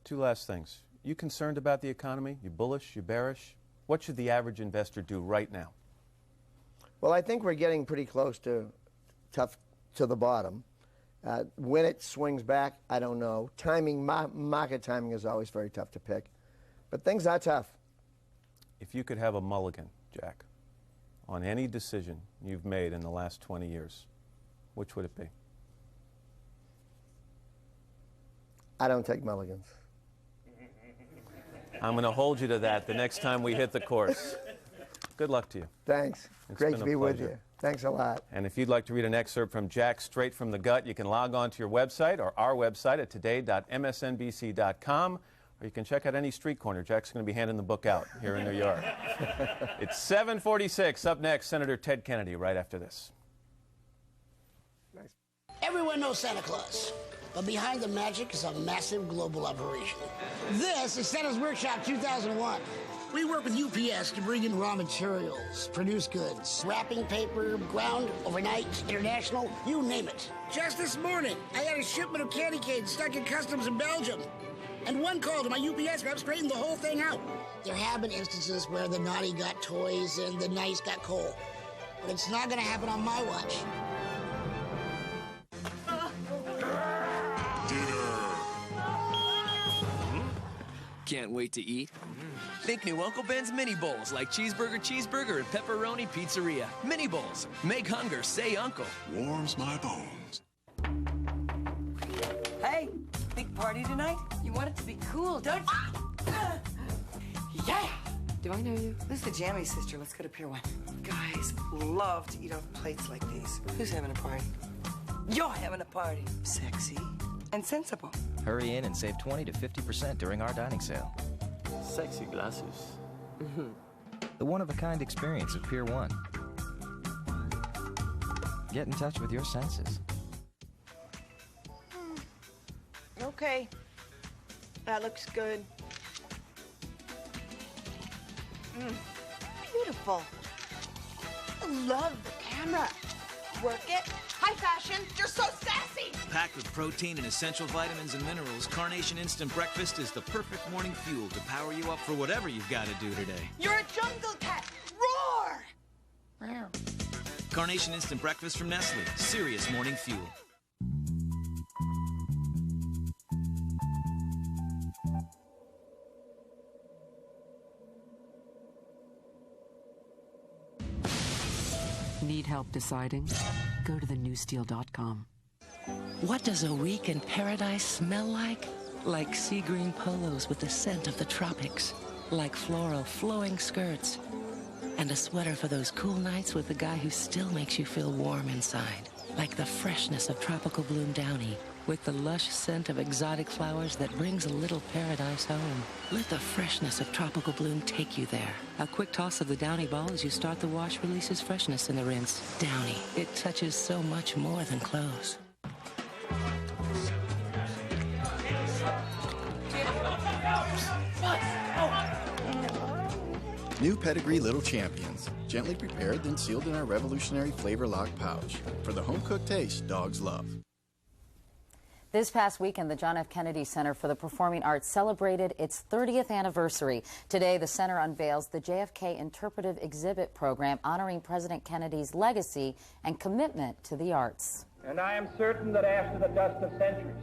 Two last things. You concerned about the economy? You bullish? You bearish? What should the average investor do right now? Well, I think we're getting pretty close to the bottom. When it swings back, I don't know. Timing, market timing is always very tough to pick. But things are tough. If you could have a mulligan, Jack, on any decision you've made in the last 20 years, which would it be? I don't take mulligans. I'm going to hold you to that the next time we hit the course. Good luck to you. Thanks. It's Great been to a be with pleasure. you. Thanks a lot. And if you'd like to read an excerpt from Jack straight from the gut, you can log on to your website or our website at today.msnbc.com, or you can check out any street corner. Jack's going to be handing the book out here in New York. It's 7:46. Up next, Senator Ted Kennedy right after this. Everyone knows Santa Claus, but behind the magic is a massive global operation. This is Santa's Workshop 2001. We work with UPS to bring in raw materials, produce goods, wrapping paper, ground, overnight, international, you name it. Just this morning, I had a shipment of candy canes stuck in customs in Belgium. And one call to my UPS rep straightened the whole thing out. There have been instances where the naughty got toys and the nice got coal. But it's not going to happen on my watch. Can't wait to eat? Think new Uncle Ben's Mini Bowls, like cheeseburger, and pepperoni pizzeria. Mini Bowls. Make hunger say uncle. Warms my bones. Hey, big party tonight? You want it to be cool, don't you? Yeah! Do I know you? This is the Jammy sister. Let's go to Pier 1. Guys love to eat off plates like these. Who's having a party? You're having a party. Sexy and sensible. Hurry in and save 20 to 50% during our dining sale. Sexy glasses. The one-of-a-kind experience of Pier 1. Get in touch with your senses. Okay. That looks good. Beautiful. I love the camera. Work it. High fashion. You're so sassy. Packed with protein and essential vitamins and minerals, Carnation Instant Breakfast is the perfect morning fuel to power you up for whatever you've got to do today. You're a jungle cat. Roar! Carnation Instant Breakfast from Nestle. Serious morning fuel. Need help deciding? Go to thenewsteel.com. What does a week in paradise smell like? Like sea green polos with the scent of the tropics. Like floral flowing skirts. And a sweater for those cool nights with the guy who still makes you feel warm inside. Like the freshness of tropical bloom downy. With the lush scent of exotic flowers that brings a little paradise home. Let the freshness of tropical bloom take you there. A quick toss of the Downy ball as you start the wash releases freshness in the rinse. Downy, it touches so much more than clothes. New Pedigree Little Champions. Gently prepared, then sealed in our revolutionary flavor lock pouch. For the home-cooked taste dogs love. This past weekend, the John F. Kennedy Center for the Performing Arts celebrated its 30th anniversary. Today, the center unveils the JFK Interpretive Exhibit program honoring President Kennedy's legacy and commitment to the arts. And I am certain that after the dust of centuries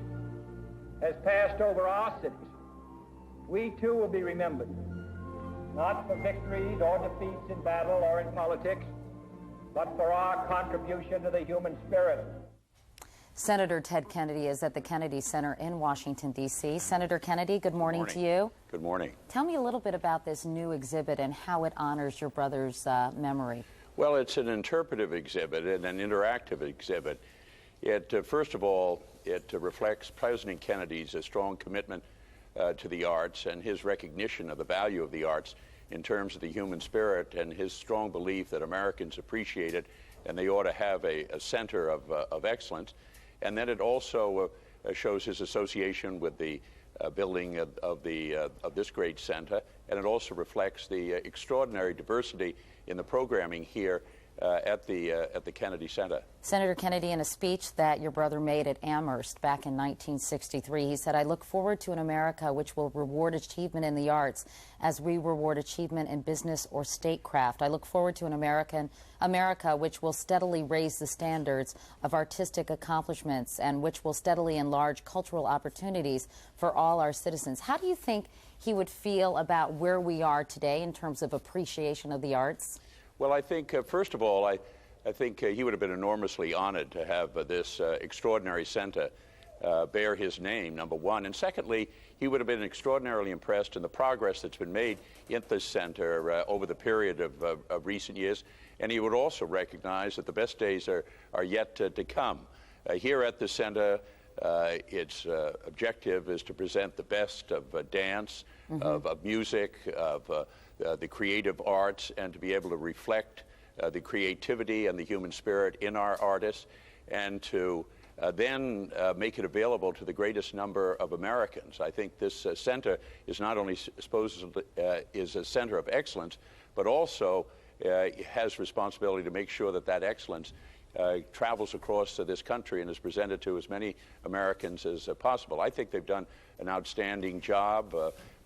has passed over our cities, we too will be remembered, not for victories or defeats in battle or in politics, but for our contribution to the human spirit. Senator Ted Kennedy is at the Kennedy Center in Washington, D.C. Senator Kennedy, good morning to you. Good morning. Tell me a little bit about this new exhibit and how it honors your brother's memory. Well, it's an interpretive exhibit and an interactive exhibit. First of all, it reflects President Kennedy's strong commitment to the arts and his recognition of the value of the arts in terms of the human spirit and his strong belief that Americans appreciate it and they ought to have a center of excellence. And then it also shows his association with the building of this great center, and it also reflects the extraordinary diversity in the programming here at the Kennedy Center. Senator Kennedy, in a speech that your brother made at Amherst back in 1963, he said, "I look forward to an America which will reward achievement in the arts as we reward achievement in business or statecraft. I look forward to an America which will steadily raise the standards of artistic accomplishments and which will steadily enlarge cultural opportunities for all our citizens." How do you think he would feel about where we are today in terms of appreciation of the arts? Well, I think, first of all, I think he would have been enormously honored to have this extraordinary center bear his name, number one. And secondly, he would have been extraordinarily impressed in the progress that's been made in this center over the period of recent years. And he would also recognize that the best days are yet to come. Here at the center, its objective is to present the best of dance, of music, of the creative arts, and to be able to reflect the creativity and the human spirit in our artists, and to then make it available to the greatest number of Americans. I think this center is not only is a center of excellence, but also has responsibility to make sure that that excellence travels across this country and is presented to as many Americans as possible. I think they've done an outstanding job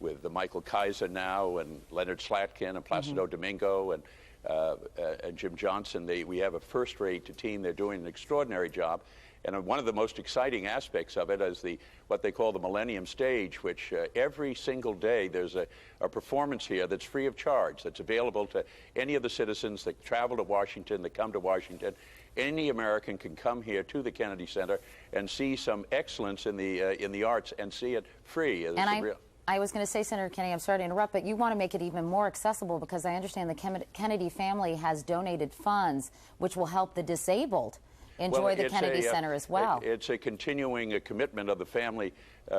with Michael Kaiser now, and Leonard Slatkin, and Placido Domingo, and Jim Johnson. We have a first-rate team. They're doing an extraordinary job. And one of the most exciting aspects of it is what they call the Millennium Stage, which every single day there's a performance here that's free of charge, that's available to any of the citizens that travel to Washington, that come to Washington. Any American can come here to the Kennedy Center and see some excellence in the arts and see it free. I was going to say, Senator Kennedy, I'm sorry to interrupt, but you want to make it even more accessible, because I understand the Kennedy family has donated funds which will help the disabled enjoy the Kennedy Center as well. It's a continuing commitment of the family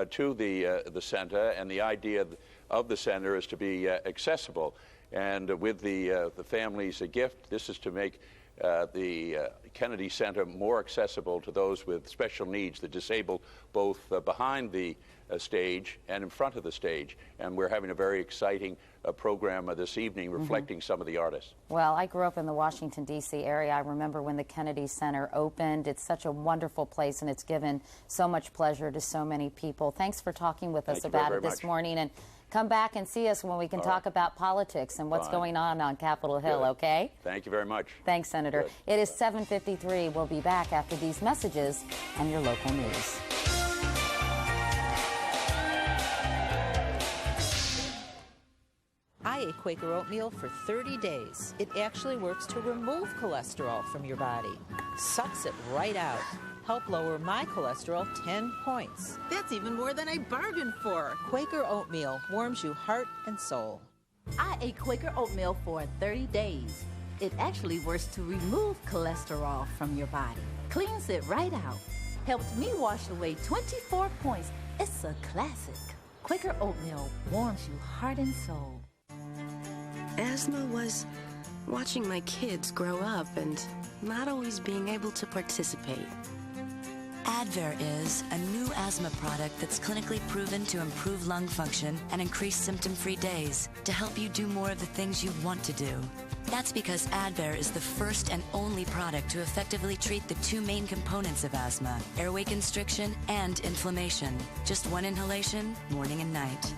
to the center, and the idea of the center is to be accessible. And with the family's gift, this is to make the Kennedy Center more accessible to those with special needs, the disabled, both behind the stage and in front of the stage. And we're having a very exciting program this evening reflecting some of the artists. Well, I grew up in the Washington, D.C. area. I remember when the Kennedy Center opened. It's such a wonderful place, and it's given so much pleasure to so many people. Thanks for talking with us about it this morning. And come back and see us when we can talk about politics and what's going on Capitol Hill, okay? Thank you very much. Thanks, Senator. Good. It is 7:53. We'll be back after these messages and your local news. I ate Quaker oatmeal for 30 days. It actually works to remove cholesterol from your body. Sucks it right out. Help lower my cholesterol 10 points. That's even more than I bargained for. Quaker oatmeal warms you heart and soul. I ate Quaker oatmeal for 30 days. It actually works to remove cholesterol from your body. Cleans it right out. Helped me wash away 24 points. It's a classic. Quaker oatmeal warms you heart and soul. Asthma was watching my kids grow up and not always being able to participate. Advair is a new asthma product that's clinically proven to improve lung function and increase symptom-free days to help you do more of the things you want to do. That's because Advair is the first and only product to effectively treat the two main components of asthma, airway constriction and inflammation. Just one inhalation, morning and night.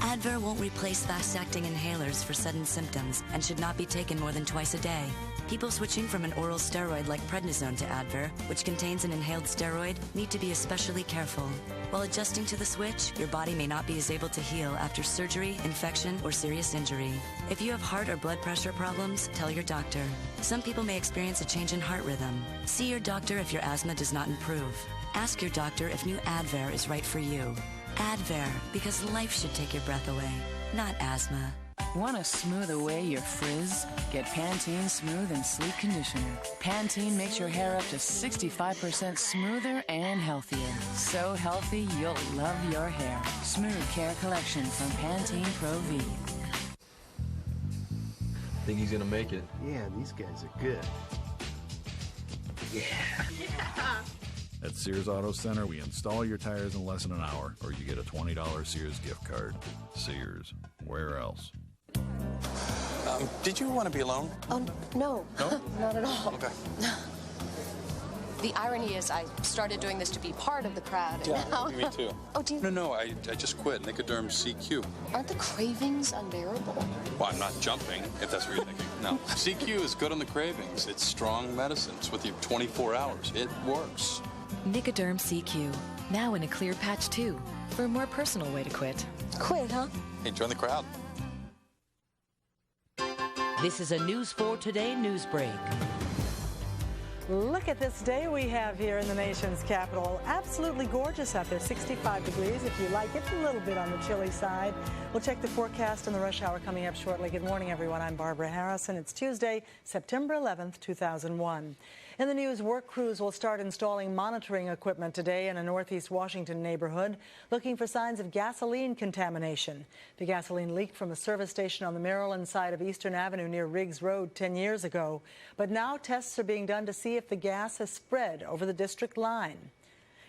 Advair won't replace fast-acting inhalers for sudden symptoms and should not be taken more than twice a day. People switching from an oral steroid like prednisone to Advair, which contains an inhaled steroid, need to be especially careful. While adjusting to the switch, your body may not be as able to heal after surgery, infection, or serious injury. If you have heart or blood pressure problems, tell your doctor. Some people may experience a change in heart rhythm. See your doctor if your asthma does not improve. Ask your doctor if new Advair is right for you. Advair, because life should take your breath away, not asthma. Want to smooth away your frizz? Get Pantene Smooth and Sleek Conditioner. Pantene makes your hair up to 65% smoother and healthier. So healthy, you'll love your hair. Smooth Care Collection from Pantene Pro V. Think he's gonna make it? Yeah, these guys are good. Yeah. At Sears Auto Center, we install your tires in less than an hour, or you get a $20 Sears gift card. Sears. Where else? Did you want to be alone? Oh, no. No? Not at all. Okay. The irony is I started doing this to be part of the crowd. And Yeah, now... me too. Oh, do you... No, I just quit. Nicoderm CQ. Aren't the cravings unbearable? Well, I'm not jumping, if that's what you're thinking. No. CQ is good on the cravings. It's strong medicine. It's with you 24 hours. It works. Nicoderm CQ. Now in a clear patch, too. For a more personal way to quit. Quit, huh? Hey, join the crowd. This is a News 4 Today news break. Look at this day we have here in the nation's capital. Absolutely gorgeous out there, 65 degrees if you like it, a little bit on the chilly side. We'll check the forecast and the rush hour coming up shortly. Good morning, everyone. I'm Barbara Harrison. It's Tuesday, September 11th, 2001. In the news, work crews will start installing monitoring equipment today in a northeast Washington neighborhood, looking for signs of gasoline contamination. The gasoline leaked from a service station on the Maryland side of Eastern Avenue near Riggs Road 10 years ago. But now tests are being done to see if the gas has spread over the district line.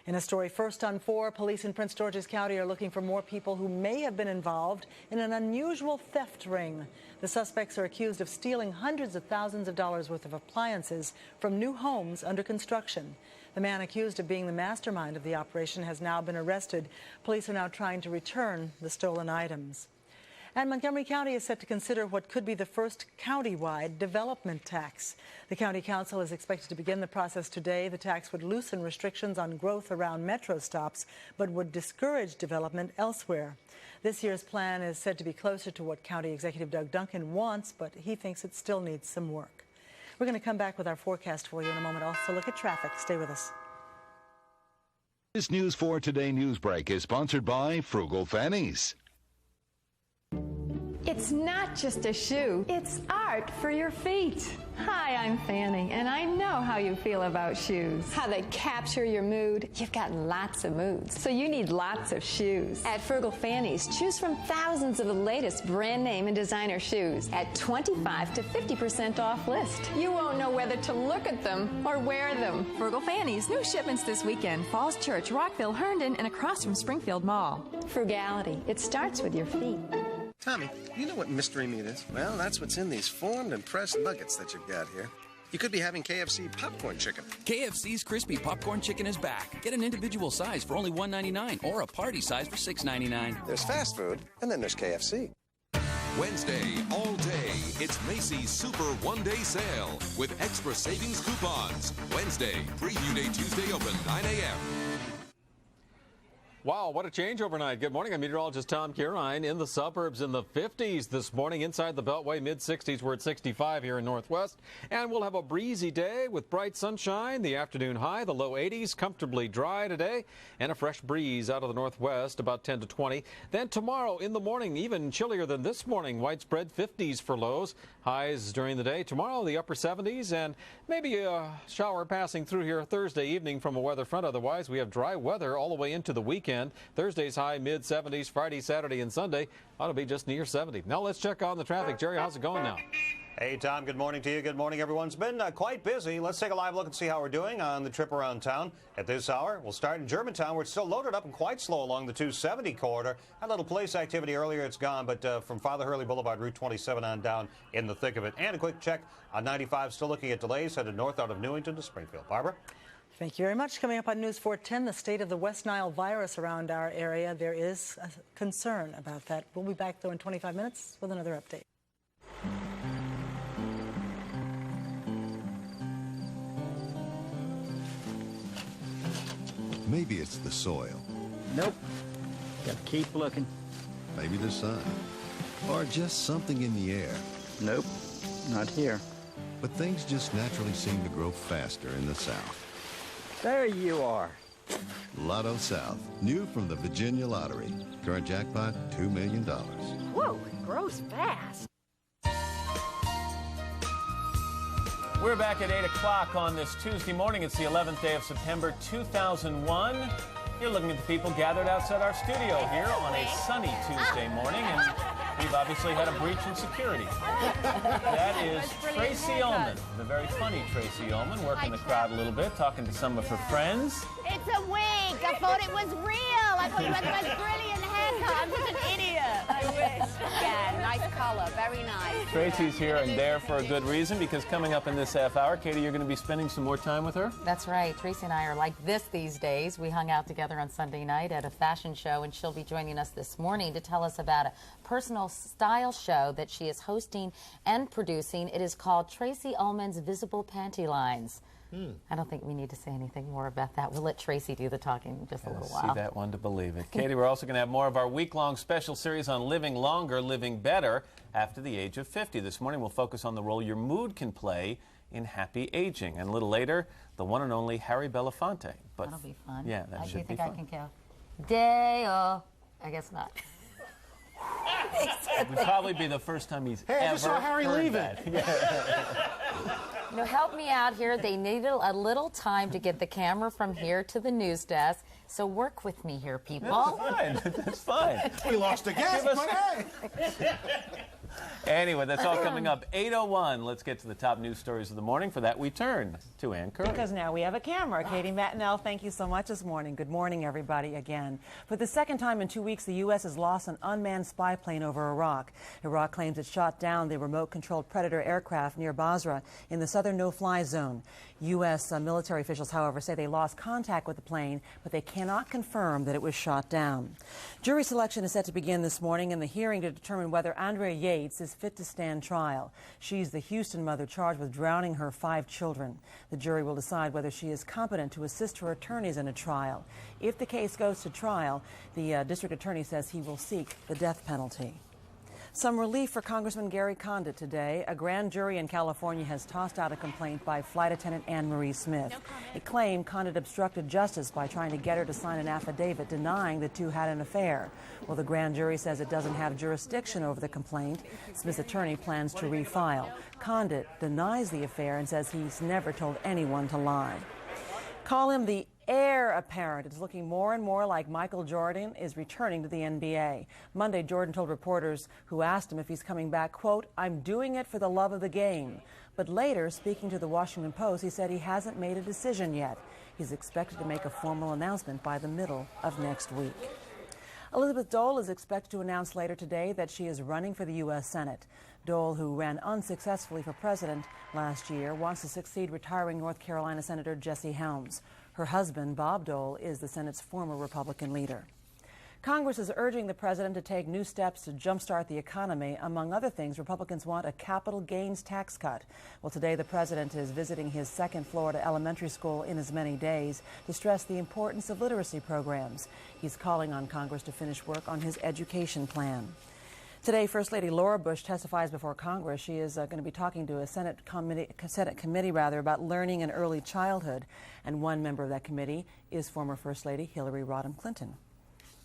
In a story first on 4, police in Prince George's County are looking for more people who may have been involved in an unusual theft ring. The suspects are accused of stealing hundreds of thousands of dollars worth of appliances from new homes under construction. The man accused of being the mastermind of the operation has now been arrested. Police are now trying to return the stolen items. And Montgomery County is set to consider what could be the first county-wide development tax. The County Council is expected to begin the process today. The tax would loosen restrictions on growth around metro stops, but would discourage development elsewhere. This year's plan is said to be closer to what County Executive Doug Duncan wants, but he thinks it still needs some work. We're going to come back with our forecast for you in a moment. Also, look at traffic. Stay with us. This News 4 Today news break is sponsored by Frugal Fannies. It's not just a shoe, it's art for your feet. Hi, I'm Fanny, and I know how you feel about shoes. How they capture your mood. You've got lots of moods, so you need lots of shoes. At Frugal Fannies, choose from thousands of the latest brand name and designer shoes at 25 to 50% off list. You won't know whether to look at them or wear them. Frugal Fannies, new shipments this weekend. Falls Church, Rockville, Herndon, and across from Springfield Mall. Frugality. It starts with your feet. Tommy, you know what mystery meat is? Well, that's what's in these formed and pressed nuggets that you've got here. You could be having KFC popcorn chicken. KFC's crispy popcorn chicken is back. Get an individual size for only $1.99 or a party size for $6.99. There's fast food, and then there's KFC. Wednesday, all day, it's Macy's Super One-Day Sale with extra savings coupons. Wednesday, Preview Day Tuesday open, 9 a.m. Wow, what a change overnight. Good morning. I'm meteorologist Tom Curine. In the suburbs in the 50s this morning. Inside the Beltway, mid-60s. We're at 65 here in Northwest. And we'll have a breezy day with bright sunshine. The afternoon high, the low 80s. Comfortably dry today. And a fresh breeze out of the northwest, about 10 to 20. Then tomorrow in the morning, even chillier than this morning. Widespread 50s for lows. Highs during the day. Tomorrow, the upper 70s. And maybe a shower passing through here Thursday evening from a weather front. Otherwise, we have dry weather all the way into the weekend. Thursday's high mid-70s. Friday, Saturday, and Sunday ought to be just near 70. Now let's check on the traffic. Jerry, how's it going now? Hey, Tom, good morning to you. Good morning, everyone. It's been quite busy. Let's take a live look and see how we're doing on the trip around town at this hour. We'll start in Germantown, where it's still loaded up and quite slow along the 270 corridor. Had a little police activity earlier. It's gone, but from Father Hurley Boulevard, Route 27 on down in the thick of it. And a quick check on 95, still looking at delays headed north out of Newington to Springfield. Barbara? Thank you very much. Coming up on News 410, the state of the West Nile virus around our area. There is a concern about that. We'll be back, though, in 25 minutes with another update. Maybe it's the soil. Nope. Gotta keep looking. Maybe the sun. Or just something in the air. Nope. Not here. But things just naturally seem to grow faster in the South. There you are. Lotto South. New from the Virginia Lottery. Current jackpot, $2 million. Whoa, it grows fast. We're back at 8 o'clock on this Tuesday morning. It's the 11th day of September, 2001. You're looking at the people gathered outside our studio here on a sunny Tuesday morning, and we've obviously had a breach in security. That is Tracy Ullman, the very funny Tracy Ullman, working the crowd a little bit, talking to some of her friends. It's a wig. I thought it was real. I thought you had the most brilliant haircut. I'm such an idiot. I wish. Yeah, nice color. Very nice. Tracy's here and there for a good reason, because coming up in this half hour, Katie, you're going to be spending some more time with her? That's right. Tracy and I are like this these days. We hung out together on Sunday night at a fashion show, and she'll be joining us this morning to tell us about a personal style show that she is hosting and producing. It is called Tracy Ullman's Visible Panty Lines. I don't think we need to say anything more about that. We'll let Tracy do the talking in just a little while. See that one to believe it. Katie, we're also going to have more of our week-long special series on living longer, living better after the age of 50. This morning we'll focus on the role your mood can play in happy aging. And a little later, the one and only Harry Belafonte. But that'll be fun. Yeah, that should be fun. I can count. Dale. I guess not. It would probably be the first time he's ever I just saw Harry leaving. You know, help me out here. They needed a little time to get the camera from here to the news desk. So work with me here, people. That's fine. That's fine. We lost a guest, but hey. Anyway, that's all coming up. 8:01. Let's get to the top news stories of the morning. For that, we turn to Ann Curry. Because now we have a camera. Katie Matinelle, thank you so much this morning. Good morning, everybody, again. For the second time in 2 weeks, the U.S. has lost an unmanned spy plane over Iraq. Iraq claims it shot down the remote-controlled Predator aircraft near Basra in the southern no-fly zone. U.S. military officials, however, say they lost contact with the plane, but they cannot confirm that it was shot down. Jury selection is set to begin this morning in the hearing to determine whether Andrea Yates is fit to stand trial. She's the Houston mother charged with drowning her 5 children. The jury will decide whether she is competent to assist her attorneys in a trial. If the case goes to trial, the district attorney says he will seek the death penalty. Some relief for Congressman Gary Condit today. A grand jury in California has tossed out a complaint by Flight Attendant Anne Marie Smith. It claimed Condit obstructed justice by trying to get her to sign an affidavit denying the two had an affair. Well, the grand jury says it doesn't have jurisdiction over the complaint. Smith's attorney plans to refile. Condit denies the affair and says he's never told anyone to lie. Call him the heir apparent. It's looking more and more like Michael Jordan is returning to the NBA. Monday, Jordan told reporters who asked him if he's coming back, quote, "I'm doing it for the love of the game." But later, speaking to the Washington Post, he said he hasn't made a decision yet. He's expected to make a formal announcement by the middle of next week. Elizabeth Dole is expected to announce later today that she is running for the U.S. Senate. Dole, who ran unsuccessfully for president last year, wants to succeed retiring North Carolina Senator Jesse Helms. Her husband, Bob Dole, is the Senate's former Republican leader. Congress is urging the president to take new steps to jumpstart the economy. Among other things, Republicans want a capital gains tax cut. Well, today the president is visiting his second Florida elementary school in as many days to stress the importance of literacy programs. He's calling on Congress to finish work on his education plan. Today, First Lady Laura Bush testifies before Congress. She is going to be talking to a Senate committee about learning in early childhood. And one member of that committee is former First Lady Hillary Rodham Clinton.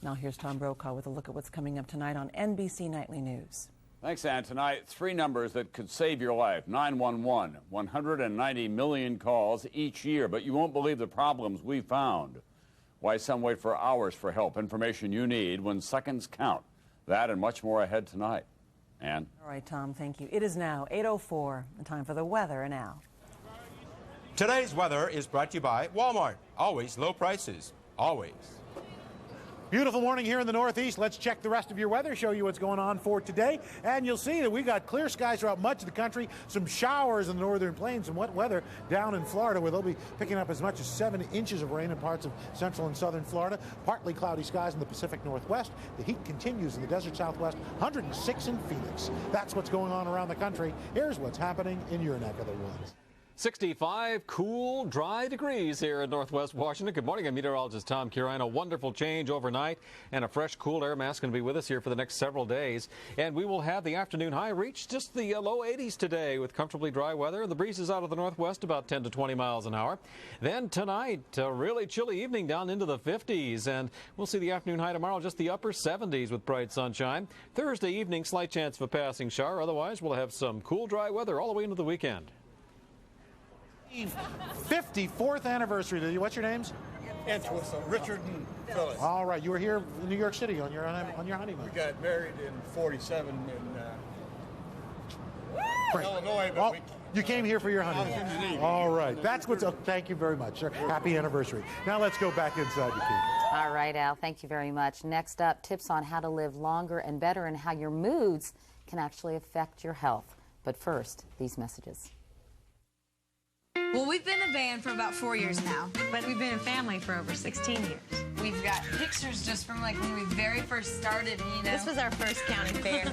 Now here's Tom Brokaw with a look at what's coming up tonight on NBC Nightly News. Thanks, Ann. Tonight, 3 numbers that could save your life. 911, 190 million calls each year, but you won't believe the problems we found. Why some wait for hours for help, information you need when seconds count. That and much more ahead tonight. Ann? All right, Tom, thank you. It is now 8:04, and time for the weather and now. Today's weather is brought to you by Walmart. Always low prices. Always. Beautiful morning here in the Northeast. Let's check the rest of your weather, show you what's going on for today. And you'll see that we got clear skies throughout much of the country, some showers in the northern plains, some wet weather down in Florida where they'll be picking up as much as 7 inches of rain in parts of central and southern Florida. Partly cloudy skies in the Pacific Northwest. The heat continues in the desert Southwest, 106 in Phoenix. That's what's going on around the country. Here's what's happening in your neck of the woods. 65 cool, dry degrees here in Northwest Washington. Good morning. I'm meteorologist Tom Curine. A wonderful change overnight, and a fresh, cool air mass going to be with us here for the next several days. And we will have the afternoon high reach just the low 80s today with comfortably dry weather. The breeze is out of the northwest about 10 to 20 miles an hour. Then tonight, a really chilly evening down into the 50s. And we'll see the afternoon high tomorrow just the upper 70s with bright sunshine. Thursday evening, slight chance of a passing shower. Otherwise, we'll have some cool, dry weather all the way into the weekend. 54th anniversary. What's your names? Entwistle, Richard and Phyllis. All right, you were here in New York City on your honeymoon. We got married in '47 in Illinois, but you came here for your honeymoon. All right, that's what's up. Thank you very much, sir. Happy anniversary. Now let's go back inside the key. All right, Al, thank you very much. Next up, tips on how to live longer and better and how your moods can actually affect your health. But first, these messages. Well, we've been a band for about 4 years now, but we've been a family for over 16 years. We've got pictures just from like when we very first started, you know. This was our first county fair.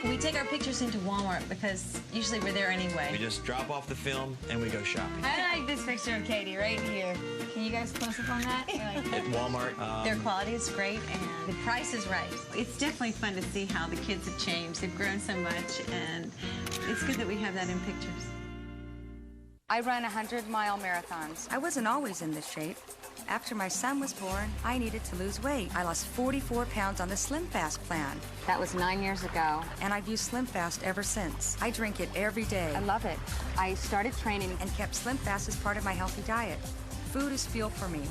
We take our pictures into Walmart because usually we're there anyway. We just drop off the film and we go shopping. I like this picture of Katie right here. Can you guys close up on that? At Walmart. Their quality is great and the price is right. It's definitely fun to see how the kids have changed. They've grown so much, and it's good that we have that in pictures. I run 100-mile marathons. I wasn't always in this shape. After my son was born, I needed to lose weight. I lost 44 pounds on the Slim Fast plan. That was 9 years ago. And I've used Slim Fast ever since. I drink it every day. I love it. I started training and kept Slim Fast as part of my healthy diet. Food is fuel for me.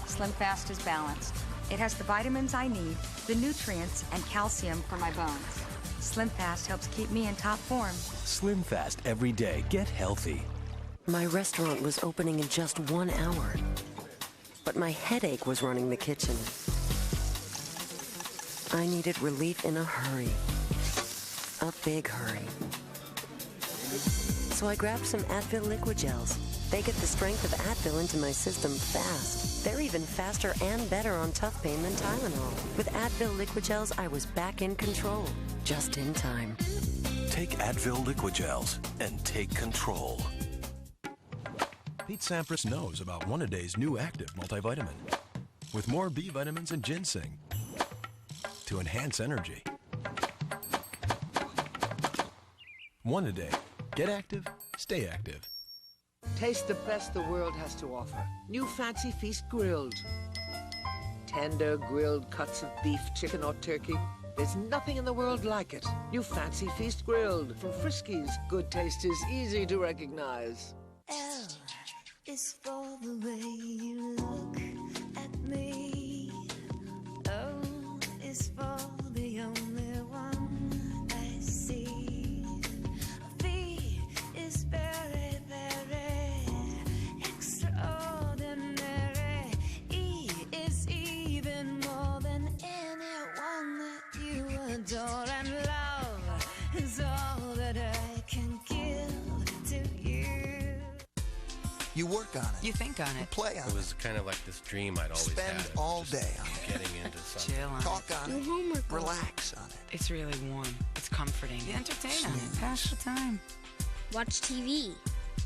Slim Fast is balanced. It has the vitamins I need, the nutrients, and calcium for my bones. Slim Fast helps keep me in top form. Slim Fast every day. Get healthy. My restaurant was opening in just 1 hour, but my headache was running the kitchen. I needed relief in a hurry, a big hurry. So I grabbed some Advil liquid gels. They get the strength of Advil into my system fast. They're even faster and better on tough pain than Tylenol. With Advil liquid gels, I was back in control, just in time. Take Advil liquid gels and take control. Pete Sampras knows about One-A-Day's new active multivitamin with more B vitamins and ginseng to enhance energy. One-A-Day. Get active, stay active. Taste the best the world has to offer. New Fancy Feast Grilled. Tender grilled cuts of beef, chicken, or turkey. There's nothing in the world like it. New Fancy Feast Grilled from Friskies. Good taste is easy to recognize. L is for the way you look at me. O is for the only one I see. V is very, very extraordinary. E is even more than anyone that you adore. And love is all that I can give to you. You work on it. You think on it. You play on it. It was kind of like this dream I'd always had. Spend all day on it. Getting into something. Chill on Talk it. on it. Relax on it. It's really warm. It's comforting. You entertain on it. Pass the time. Watch TV.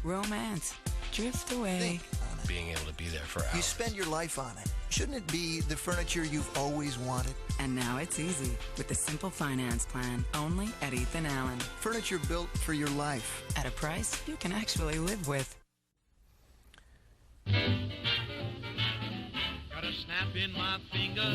Romance. Drift away. Being able to be there for hours. You spend your life on it. Shouldn't it be the furniture you've always wanted? And now it's easy with the Simple Finance Plan, only at Ethan Allen. Furniture built for your life. At a price you can actually live with.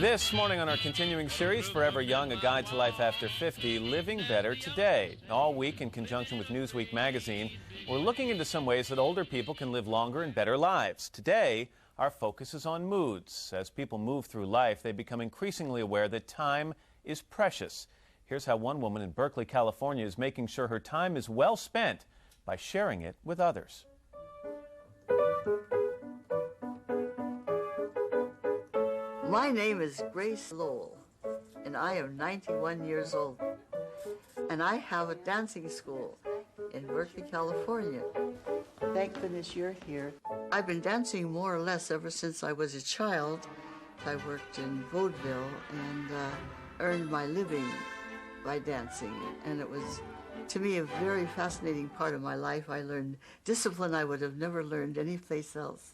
This morning on our continuing series, Forever Young, A Guide to Life After 50, Living Better Today. All week, in conjunction with Newsweek magazine, we're looking into some ways that older people can live longer and better lives. Today, our focus is on moods. As people move through life, they become increasingly aware that time is precious. Here's how one woman in Berkeley, California, is making sure her time is well spent by sharing it with others. My name is Grace Lowell, and I am 91 years old. And I have a dancing school in Berkeley, California. Thank goodness you're here. I've been dancing more or less ever since I was a child. I worked in vaudeville and earned my living by dancing. And it was, to me, a very fascinating part of my life. I learned discipline I would have never learned anyplace else.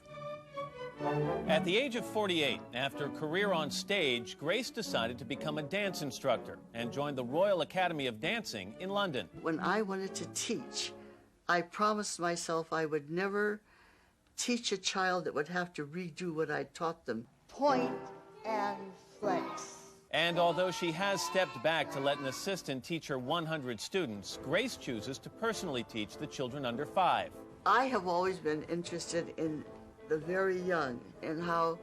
At the age of 48, after a career on stage, Grace decided to become a dance instructor and joined the Royal Academy of Dancing in London. When I wanted to teach, I promised myself I would never teach a child that would have to redo what I taught them. Point and flex. And although she has stepped back to let an assistant teach her 100 students, Grace chooses to personally teach the children under 5. I have always been interested in the very young and how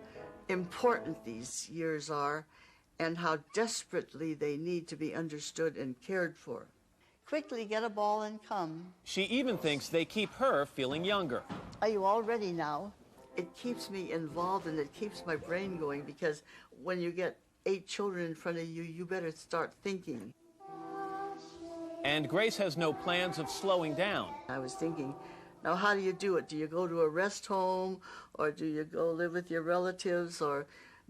important these years are and how desperately they need to be understood and cared for. Quickly get a ball and come. She even thinks they keep her feeling younger. Are you all ready now? It keeps me involved and it keeps my brain going, because when you get 8 children in front of you, you better start thinking. And Grace has no plans of slowing down. I was thinking, now how do you do it? Do you go to a rest home, or do you go live with your relatives, or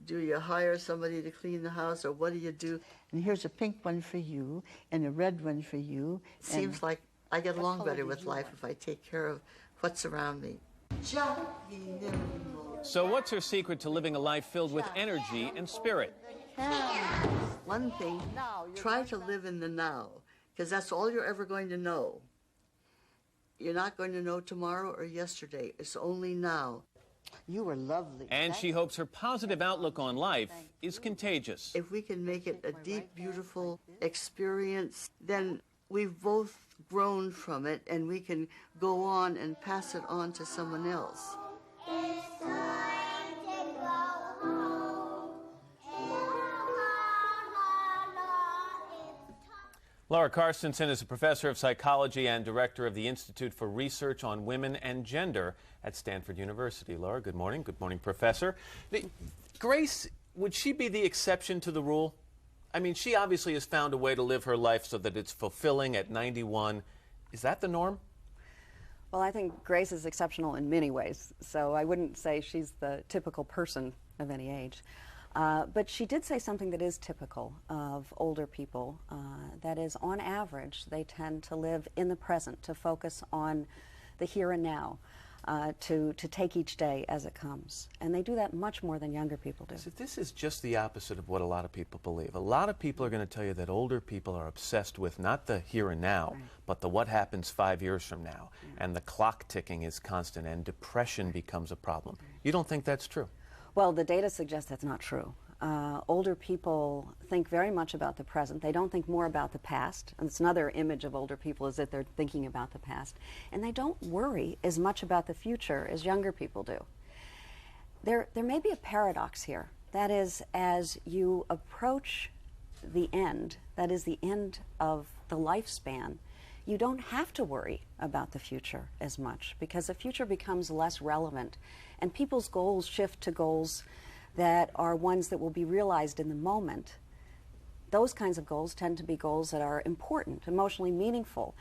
do you hire somebody to clean the house, or what do you do? And here's a pink one for you and a red one for you. It seems like I get along better with life if I take care of what's around me. So what's her secret to living a life filled with energy and spirit? One thing, try to live in the now, because that's all you're ever going to know. You're not going to know tomorrow or yesterday. It's only now. You were lovely. And she hopes her positive outlook on life is contagious. If we can make it a deep, beautiful experience, then we've both grown from it, and we can go on and pass it on to someone else. It's time to go home. Laura Carstensen is a professor of psychology and director of the Institute for Research on Women and Gender at Stanford University. Laura, good morning. Good morning, Professor. Grace, would she be the exception to the rule? I mean, she obviously has found a way to live her life so that it's fulfilling at 91. Is that the norm? Well, I think Grace is exceptional in many ways, so I wouldn't say she's the typical person of any age. But she did say something that is typical of older people. That is, on average, they tend to live in the present, to focus on the here and now, to take each day as it comes. And they do that much more than younger people do. So this is just the opposite of what a lot of people believe. A lot of people are going to tell you that older people are obsessed with not the here and now, but the what happens 5 years from now. And the clock ticking is constant, and depression becomes a problem. You don't think that's true? Well, the data suggests that's not true. Older people think very much about the present. They don't think more about the past. And it's another image of older people, is that they're thinking about the past. And they don't worry as much about the future as younger people do. There may be a paradox here. That is, as you approach the end, that is the end of the lifespan, you don't have to worry about the future as much, because the future becomes less relevant, and people's goals shift to goals that are ones that will be realized in the moment. Those kinds of goals tend to be goals that are important, emotionally meaningful.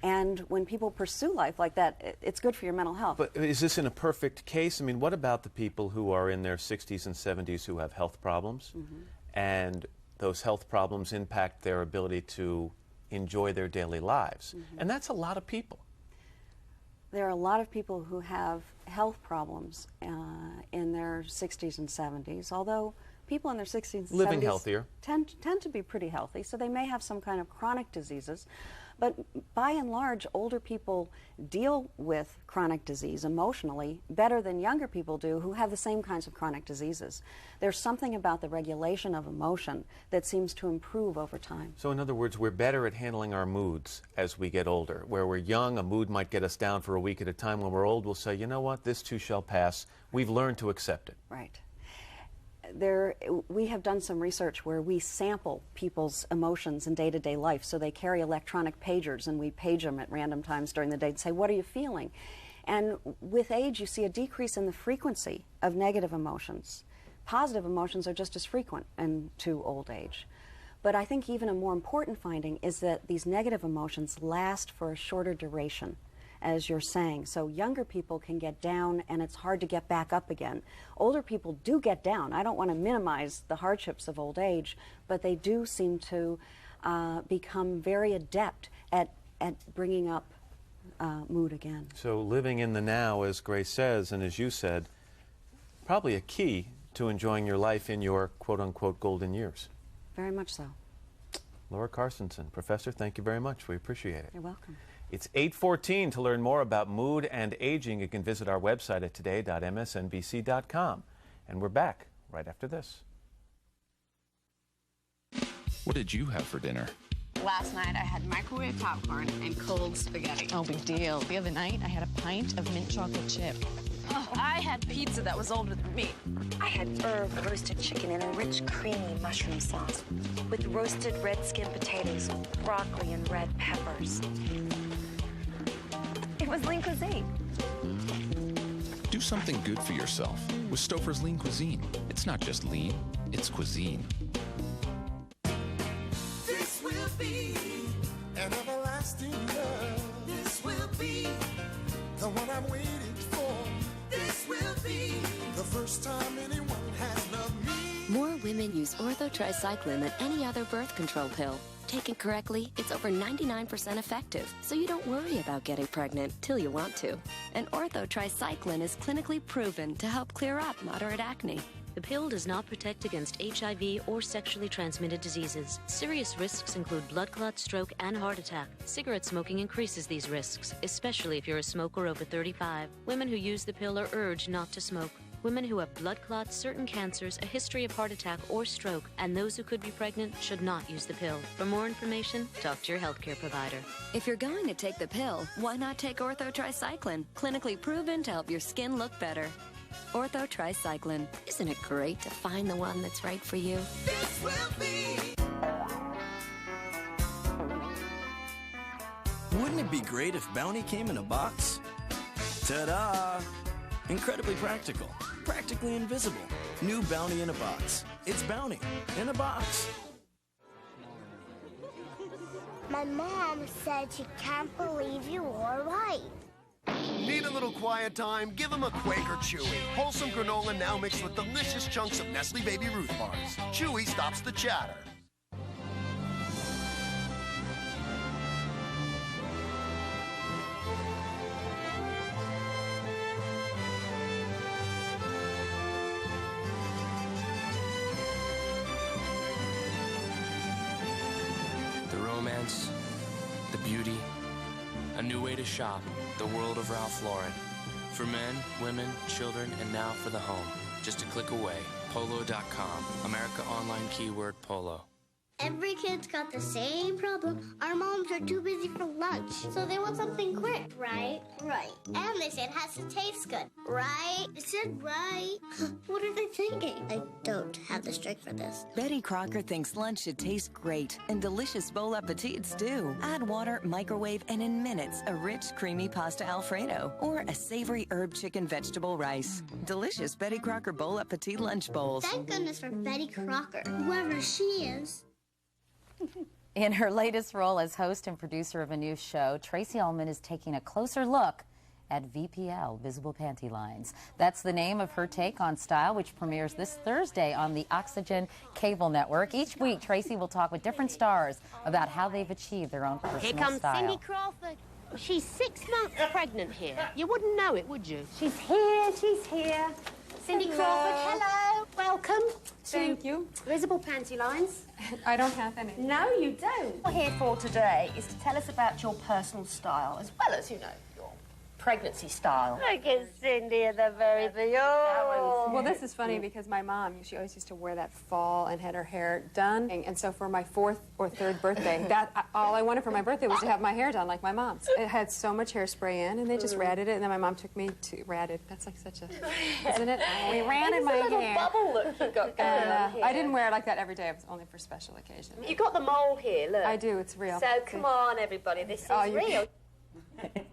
And when people pursue life like that, it's good for your mental health. But is this in a perfect case? I mean, what about the people who are in their 60s and 70s who have health problems, and those health problems impact their ability to enjoy their daily lives? And that's a lot of people. There are a lot of people who have health problems in their 60s and 70s, although people in their 60s and 70s living healthier tend to be pretty healthy, so they may have some kind of chronic diseases. But by and large, older people deal with chronic disease emotionally better than younger people do who have the same kinds of chronic diseases. There's something about the regulation of emotion that seems to improve over time. So in other words, we're better at handling our moods as we get older. Where we're young, a mood might get us down for a week at a time. When we're old, we'll say, you know what, this too shall pass. We've learned to accept it. Right. We have done some research where we sample people's emotions in day-to-day life. So they carry electronic pagers, and we page them at random times during the day and say, what are you feeling? And with age, you see a decrease in the frequency of negative emotions. positive emotions are just as frequent into old age. But I think even a more important finding is that these negative emotions last for a shorter duration, as you're saying. So younger people can get down and it's hard to get back up again. Older people do get down. I don't want to minimize the hardships of old age, but they do seem to become very adept at bringing up mood again. So living in the now, as Grace says, and as you said, probably a key to enjoying your life in your quote-unquote golden years. Very much so. Laura Carstensen, Professor, thank you very much. We appreciate it. You're welcome. It's 8:14. To learn more about mood and aging, you can visit our website at today.msnbc.com. And we're back right after this. What did you have for dinner? Last night I had microwave popcorn and cold spaghetti. Oh, big deal. The other night I had a pint of mint chocolate chip. Oh, I had pizza that was older than me. I had herb roasted chicken in a rich, creamy mushroom sauce with roasted red skin potatoes, broccoli, and red peppers. It was lean cuisine. Do something good for yourself with Stouffer's Lean Cuisine. It's not just lean, it's cuisine. This will be an everlasting love. This will be the one I'm waiting for. This will be the first time anyone has loved me. More women use orthotricycline than any other birth control pill. Taken correctly, it's over 99% effective, so you don't worry about getting pregnant till you want to. And orthotricycline is clinically proven to help clear up moderate acne. The pill does not protect against HIV or sexually transmitted diseases. Serious risks include blood clot, stroke, and heart attack. Cigarette smoking increases these risks, especially if you're a smoker over 35. Women who use the pill are urged not to smoke. Women who have blood clots, certain cancers, a history of heart attack or stroke, and those who could be pregnant should not use the pill. For more information, talk to your healthcare provider. If you're going to take the pill, why not take orthotricycline? Clinically proven to help your skin look better. Orthotricycline. Isn't it great to find the one that's right for you? This will be. Wouldn't it be great if Bounty came in a box? Ta-da! Incredibly practical, practically invisible. New Bounty in a box. It's Bounty in a box. My mom said she can't believe you were right. Need a little quiet time? Give them a Quaker Chewy. Wholesome granola now mixed with delicious chunks of Nestle Baby Ruth bars. Chewy stops the chatter. The romance, the beauty, a new way to shop, the world of Ralph Lauren. For men, women, children, and now for the home. Just a click away. Polo.com. America Online keyword Polo. Every kid's got the same problem. Our moms are too busy for lunch, so they want something quick, right? Right. And they say it has to taste good, right? They said right. What are they thinking? I don't have the strength for this. Betty Crocker thinks lunch should taste great, and delicious Bon Appetits do. Add water, microwave, and in minutes, a rich, creamy pasta Alfredo or a savory herb chicken vegetable rice. Delicious Betty Crocker Bon Appetit lunch bowls. Thank goodness for Betty Crocker, whoever she is. In her latest role as host and producer of a new show, Tracy Ullman is taking a closer look at VPL, Visible Panty Lines. That's the name of her take on style, which premieres this Thursday on the Oxygen Cable Network. Each week, Tracy will talk with different stars about how they've achieved their own personal Here comes style. Cindy Crawford. She's 6 months pregnant here. You wouldn't know it, would you? She's here, she's here. Cindy Crawford, hello. Welcome Thank you. Visible Panty Lines. I don't have any. No, you don't. What we're here for today is to tell us about your personal style, as well as, your pregnancy style. Look at Cindy at the very beginning. Well, this is funny because my mom, she always used to wear that fall and had her hair done. And so for my 4th or 3rd birthday, all I wanted for my birthday was to have my hair done like my mom's. It had so much hairspray in, and they just ratted it. And then my mom took me to ratted. That's like such a, isn't it? We ratted my hair. Bubble look you got going I didn't wear it like that every day. It was only for special occasions. You got the mole here, look. I do. It's real. So come on, everybody. This is real.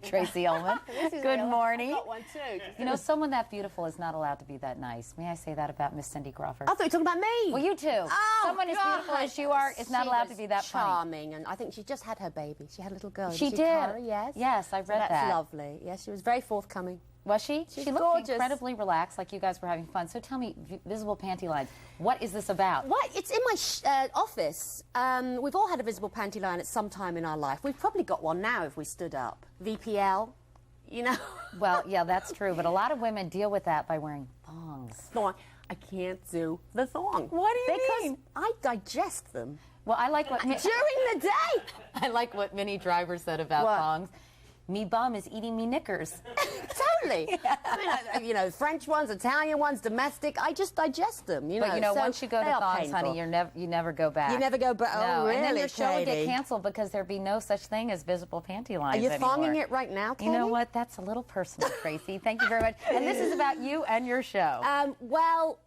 Tracy Ullman. Good morning. I've got one too. You know, someone that beautiful is not allowed to be that nice. May I say that about Miss Cindy Crawford? I thought you were talking about me. Well, you too. Oh, someone as beautiful as you are is not allowed to be that charming, and I think she just had her baby. She had a little girl. She did. Cara? Yes. Yes, I read that. That's lovely. Yes, she was very forthcoming. Was she? She looked gorgeous. incredibly relaxed, like you guys were having fun. So tell me, visible panty lines. What is this about? What? It's in my office. We've all had a visible panty line at some time in our life. We've probably got one now if we stood up. VPL, you know. Well, yeah, that's true. But a lot of women deal with that by wearing thongs. Thong. I can't do the thong. What do you mean? Because I digest them. Well, I like what during the day. I like what Minnie Driver said about thongs. Me bum is eating me knickers. Totally. Yeah. I mean, you know, French ones, Italian ones, domestic. I just digest them. You know. But you know, so once you go to thongs, honey, you never go back. You never go back. No. Oh, really? And then your show would get Katie? canceled because there'd be no such thing as visible panty lines Are you anymore. thonging it right now, Katie? You know what? That's a little personal, Tracy. Thank you very much. And this is about you and your show. Well,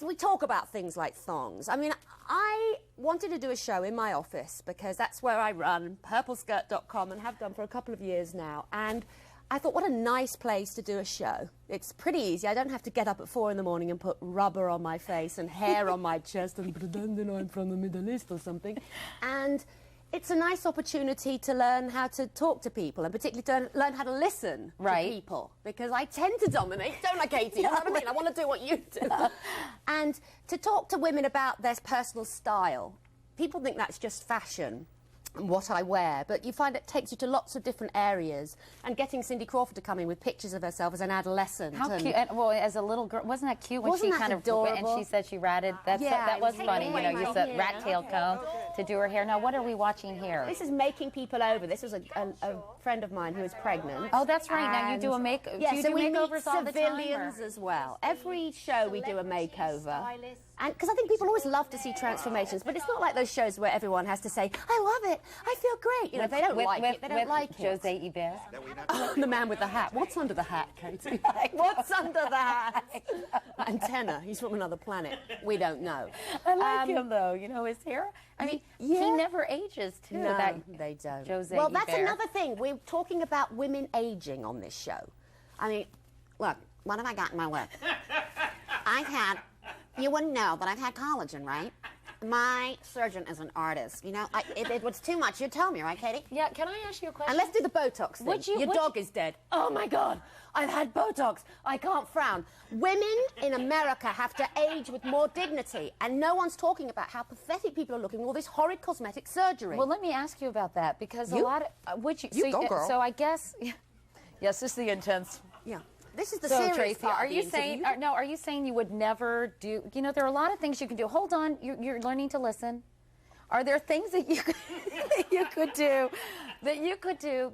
we talk about things like thongs. I mean, I wanted to do a show in my office because that's where I run, purpleskirt.com, and have done for a couple of years now. And I thought, what a nice place to do a show. It's pretty easy. I don't have to get up at 4 in the morning and put rubber on my face and hair on my chest and pretend that I'm from the Middle East or something. And it's a nice opportunity to learn how to talk to people, and particularly to learn how to listen to people, because I tend to dominate, don't I, Katie? You know what I mean? I want to do what you do. And to talk to women about their personal style. People think that's just fashion and what I wear, but you find it takes you to lots of different areas. And getting Cindy Crawford to come in with pictures of herself as an adolescent. How cute. And, well, as a little girl, wasn't that cute when she kind of, and she said she ratted, that was funny, you know, you said rat-tailed comb to do her hair. Now, what are we watching here? This is making people over. This was a friend of mine who was pregnant. Oh, that's right. Now you do a makeover. Yeah, do you so do we makeovers meet all the time? civilians as well. Every show we do a makeover. And because I think people always love to see transformations, but it's not like those shows where everyone has to say, I love it, I feel great. You know, if they don't like it, they don't like it. Jose Ibert. Oh, the man with the hat. What's under the hat, Katie? What's under the hat? Antenna. He's from another planet. We don't know. I like him, though. You know, his hair. I mean, he never ages, too. No, they don't. Jose well, that's Ibert. another thing. We're talking about women aging on this show. I mean, look, what have I got in my lip? I've had... You wouldn't know, but I've had collagen, right? My surgeon is an artist. You know, if it was too much, you'd tell me, right, Katie? Yeah, can I ask you a question? And let's do the Botox thing. Your dog is dead. Oh, my God. I've had Botox. I can't frown. Women in America have to age with more dignity, and no one's talking about how pathetic people are looking with all this horrid cosmetic surgery. Well, let me ask you about that, because a lot of... go, girl. So I guess... Yes, this is the intense... Yeah. This is the so, serious Tracy, part are of the you saying interview. no? Are you saying you would never do? You know, there are a lot of things you can do. Hold on, you're learning to listen. Are there things that you could do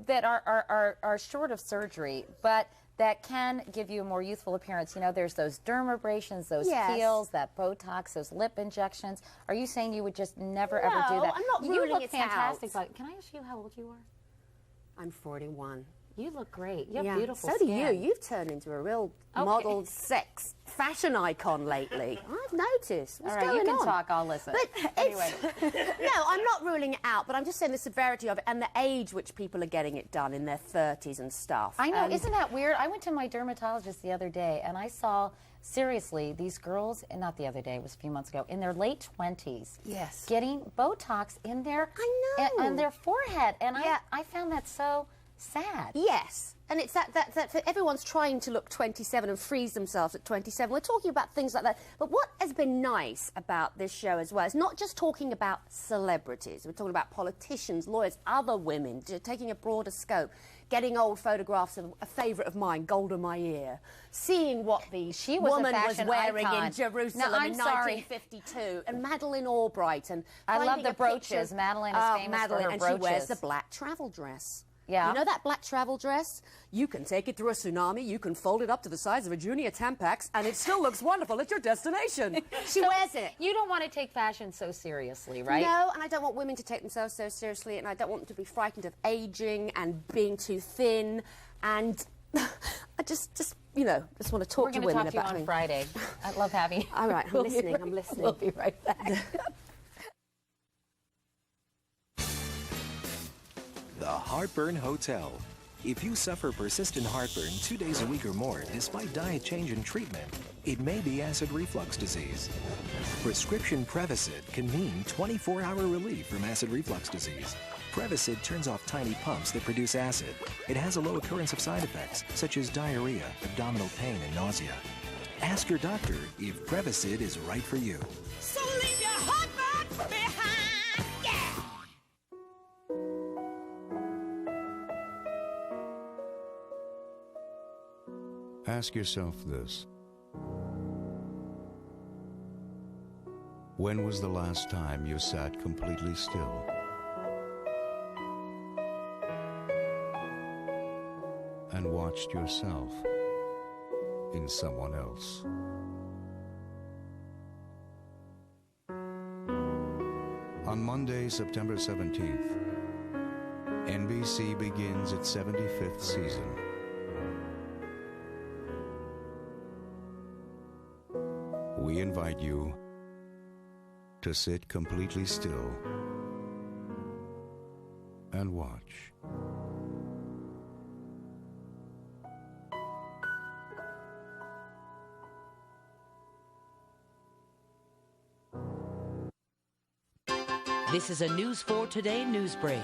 that are short of surgery, but that can give you a more youthful appearance? You know, there's those dermabrasions, those peels, that Botox, those lip injections. Are you saying you would just never ever do that? I'm not you ruling look it fantastic. out. Can I ask you how old you are? I'm 41. You look great. You have beautiful so skin. do you. You've turned into a real model sex fashion icon lately. I've noticed. What's All right, going you can on? talk. I'll listen. But anyway. No, I'm not ruling it out, but I'm just saying the severity of it and the age which people are getting it done in their 30s and stuff. I know. Isn't that weird? I went to my dermatologist the other day, and I saw, seriously, these girls, and not the other day, it was a few months ago, in their late 20s. Yes. Getting Botox in their... I know. On their forehead. And I found that so sad. Yes. And it's that everyone's trying to look 27 and freeze themselves at 27. We're talking about things like that. But what has been nice about this show as well is not just talking about celebrities. We're talking about politicians, lawyers, other women, taking a broader scope, getting old photographs of a favourite of mine, Golda Meir, seeing what the woman was wearing in Jerusalem in 1952, and Madeleine Albright. And I love the brooches. Madeleine is famous for her and brooches. She wears the black travel dress. Yeah. You know that black travel dress? You can take it through a tsunami, you can fold it up to the size of a Junior Tampax, and it still looks wonderful at your destination. She wears it. You don't want to take fashion so seriously, right? No, and I don't want women to take themselves so seriously, and I don't want them to be frightened of aging and being too thin, and I just you know, just want to talk to women about We're going to talk to you on Friday. I love having you. All right, I'm listening. We'll be right back. The Heartburn Hotel. If you suffer persistent heartburn 2 days a week or more, despite diet change and treatment, it may be acid reflux disease. Prescription Prevacid can mean 24-hour relief from acid reflux disease. Prevacid turns off tiny pumps that produce acid. It has a low occurrence of side effects, such as diarrhea, abdominal pain, and nausea. Ask your doctor if Prevacid is right for you. So leave your heartburn behind, yeah! Ask yourself this. When was the last time you sat completely still? And watched yourself in someone else? On Monday, September 17th, NBC begins its 75th season. We invite you to sit completely still and watch. This is a News 4 Today news break.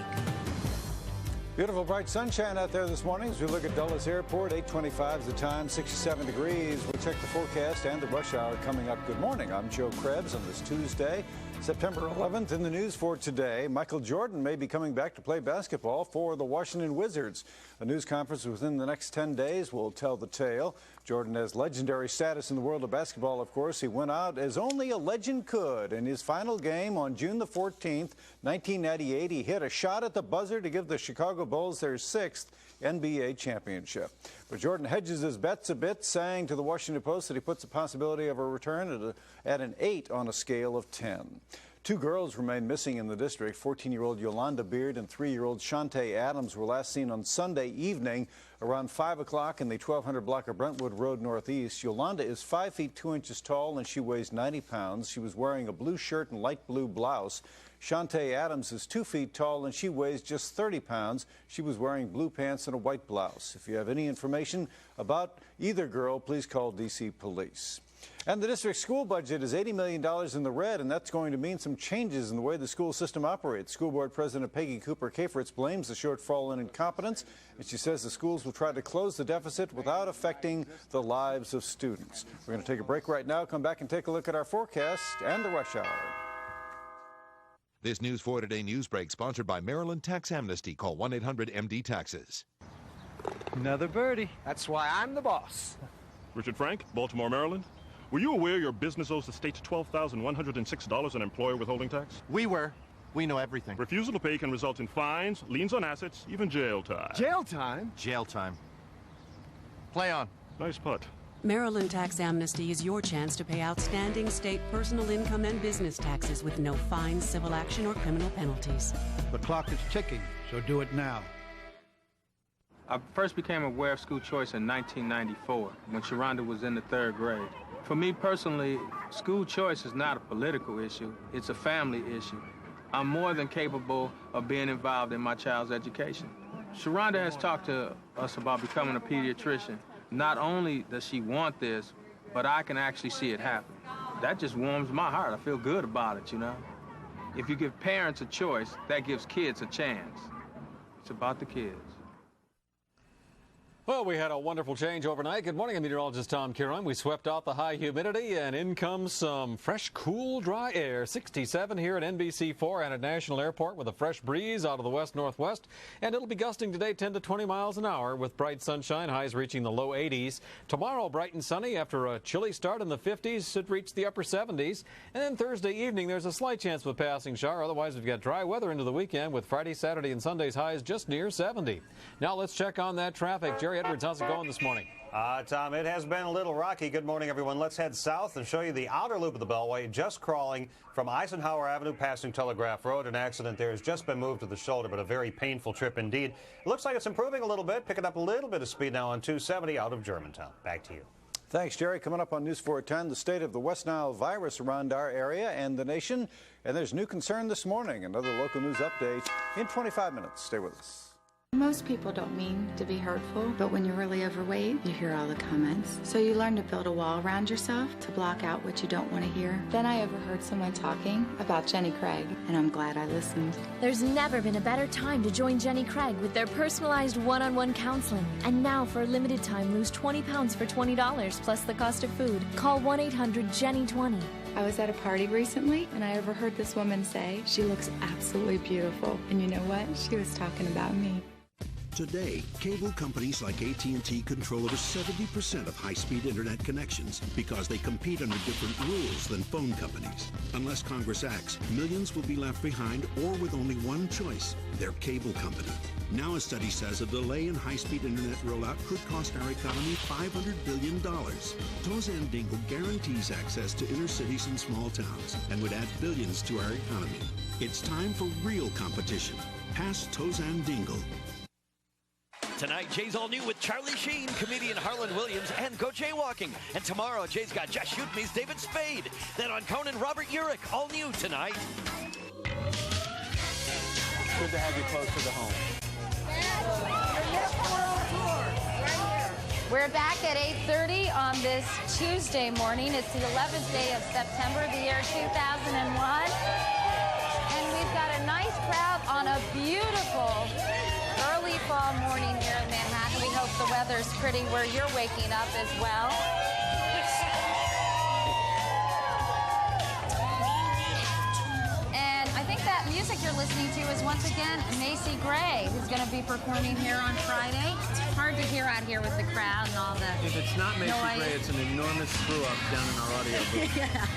Beautiful bright sunshine out there this morning as we look at Dulles Airport. 8:25 is the time, 67 degrees. We'll check the forecast and the rush hour coming up. Good morning. I'm Joe Krebs on this Tuesday, September 11th. In the news for today, Michael Jordan may be coming back to play basketball for the Washington Wizards. A news conference within the next 10 days will tell the tale. Jordan has legendary status in the world of basketball, of course. He went out as only a legend could. In his final game on June the 14th, 1998, he hit a shot at the buzzer to give the Chicago Bulls their 6th NBA championship. But Jordan hedges his bets a bit, saying to the Washington Post that he puts the possibility of a return at an 8 on a scale of 10. Two girls remain missing in the district. 14-year-old Yolanda Beard and 3-year-old Shantae Adams were last seen on Sunday evening around 5 o'clock in the 1200 block of Brentwood Road Northeast. Yolanda is 5 feet 2 inches tall and she weighs 90 pounds. She was wearing a blue shirt and light blue blouse. Shantae Adams is 2 feet tall and she weighs just 30 pounds. She was wearing blue pants and a white blouse. If you have any information about either girl, please call D.C. Police. And the district school budget is $80 million in the red, and that's going to mean some changes in the way the school system operates. School Board President Peggy Cooper-Kafertz blames the shortfall in incompetence, and she says the schools will try to close the deficit without affecting the lives of students. We're going to take a break right now, come back and take a look at our forecast and the rush hour. This News 4 Today news break sponsored by Maryland Tax Amnesty. Call 1-800-MD-TAXES. Another birdie. That's why I'm the boss. Richard Frank, Baltimore, Maryland. Were you aware your business owes the state $12,106 in employer withholding tax? We were. We know everything. Refusal to pay can result in fines, liens on assets, even jail time. Jail time? Jail time. Play on. Nice putt. Maryland Tax Amnesty is your chance to pay outstanding state personal income and business taxes with no fines, civil action, or criminal penalties. The clock is ticking, so do it now. I first became aware of school choice in 1994 when Sharonda was in the 3rd grade. For me personally, school choice is not a political issue, it's a family issue. I'm more than capable of being involved in my child's education. Sharonda has talked to us about becoming a pediatrician. Not only does she want this, but I can actually see it happen. That just warms my heart. I feel good about it, you know? If you give parents a choice, that gives kids a chance. It's about the kids. Well, we had a wonderful change overnight. Good morning, I'm meteorologist Tom Kieran. We swept out the high humidity, and in comes some fresh, cool, dry air. 67 here at NBC4 and at National Airport with a fresh breeze out of the west-northwest. And it'll be gusting today 10 to 20 miles an hour with bright sunshine, highs reaching the low 80s. Tomorrow, bright and sunny after a chilly start in the 50s, should reach the upper 70s. And then Thursday evening, there's a slight chance of a passing shower. Otherwise, we've got dry weather into the weekend with Friday, Saturday, and Sunday's highs just near 70. Now let's check on that traffic. Jerry Edwards, how's it going this morning? Tom, it has been a little rocky. Good morning, everyone. Let's head south and show you the outer loop of the Beltway, just crawling from Eisenhower Avenue, passing Telegraph Road. An accident there has just been moved to the shoulder, but a very painful trip indeed. It looks like it's improving a little bit, picking up a little bit of speed now on 270 out of Germantown. Back to you. Thanks, Jerry. Coming up on News 410, the state of the West Nile virus around our area and the nation. And there's new concern this morning. Another local news update in 25 minutes. Stay with us. Most people don't mean to be hurtful, but when you're really overweight, you hear all the comments. So you learn to build a wall around yourself to block out what you don't want to hear. Then I overheard someone talking about Jenny Craig, and I'm glad I listened. There's never been a better time to join Jenny Craig with their personalized one-on-one counseling. And now, for a limited time, lose 20 pounds for $20 plus the cost of food. Call 1-800-JENNY20. I was at a party recently, and I overheard this woman say she looks absolutely beautiful. And you know what? She was talking about me. Today, cable companies like AT&T control over 70% of high-speed internet connections because they compete under different rules than phone companies. Unless Congress acts, millions will be left behind or with only one choice, their cable company. Now a study says a delay in high-speed internet rollout could cost our economy $500 billion. Tozan Dingle guarantees access to inner cities and small towns and would add billions to our economy. It's time for real competition. Pass Tozan Dingle. Tonight, Jay's all new with Charlie Sheen, comedian Harlan Williams, and Go Jaywalking. And tomorrow, Jay's got Just Shoot Me's David Spade. Then on Conan, Robert Urich, all new tonight. Good to have you close to the home. We're back at 8:30 on this Tuesday morning. It's the 11th day of September, the year 2001. And we've got a nice crowd on a beautiful early fall morning here in Manhattan. We hope the weather's pretty where you're waking up as well. And I think that music you're listening to is once again Macy Gray, who's going to be performing here on Friday. It's hard to hear out here with the crowd and all the If it's not Macy noise. Gray, it's an enormous screw-up down in our audio booth. Yeah.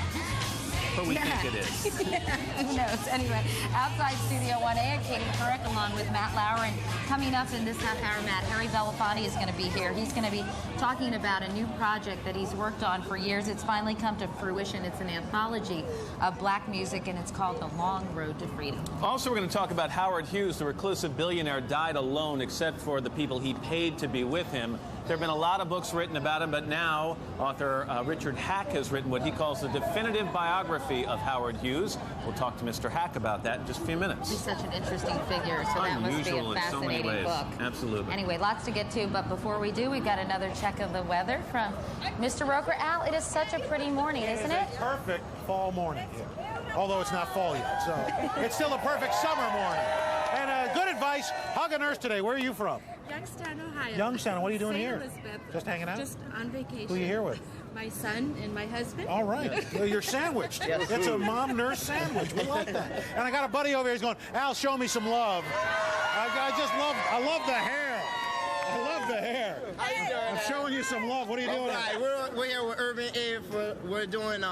But we think it is. Who knows? Anyway, outside Studio 1A, Katie Couric along with Matt Lauer. And coming up in this half hour, Matt, Harry Belafonte is going to be here. He's going to be talking about a new project that he's worked on for years. It's finally come to fruition. It's an anthology of black music, and it's called The Long Road to Freedom. Also, we're going to talk about Howard Hughes, the reclusive billionaire, died alone except for the people he paid to be with him. There have been a lot of books written about him, but now author Richard Hack has written what he calls the definitive biography of Howard Hughes. We'll talk to Mr. Hack about that in just a few minutes. He's such an interesting figure, so that must be a Unusual in so many fascinating ways. book. Absolutely. Anyway, lots to get to, but before we do, we've got another check of the weather from Mr. Roker. Al, it is such a pretty morning, isn't it? Perfect fall morning here. Although it's not fall yet, so it's still a perfect summer morning. And good advice, hug a nurse today. Where are you from? Youngstown, Ohio. Youngstown. What are you doing St. here? Elizabeth. Just hanging out? Just on vacation. Who are you here with? My son and my husband. All right. Well, you're sandwiched. It's a mom-nurse sandwich. We like that. And I got a buddy over here who's going, Al, show me some love. I love the hair. I love the hair. I'm showing you some love. What are you doing? Right. We're here with Urban Aid. We're doing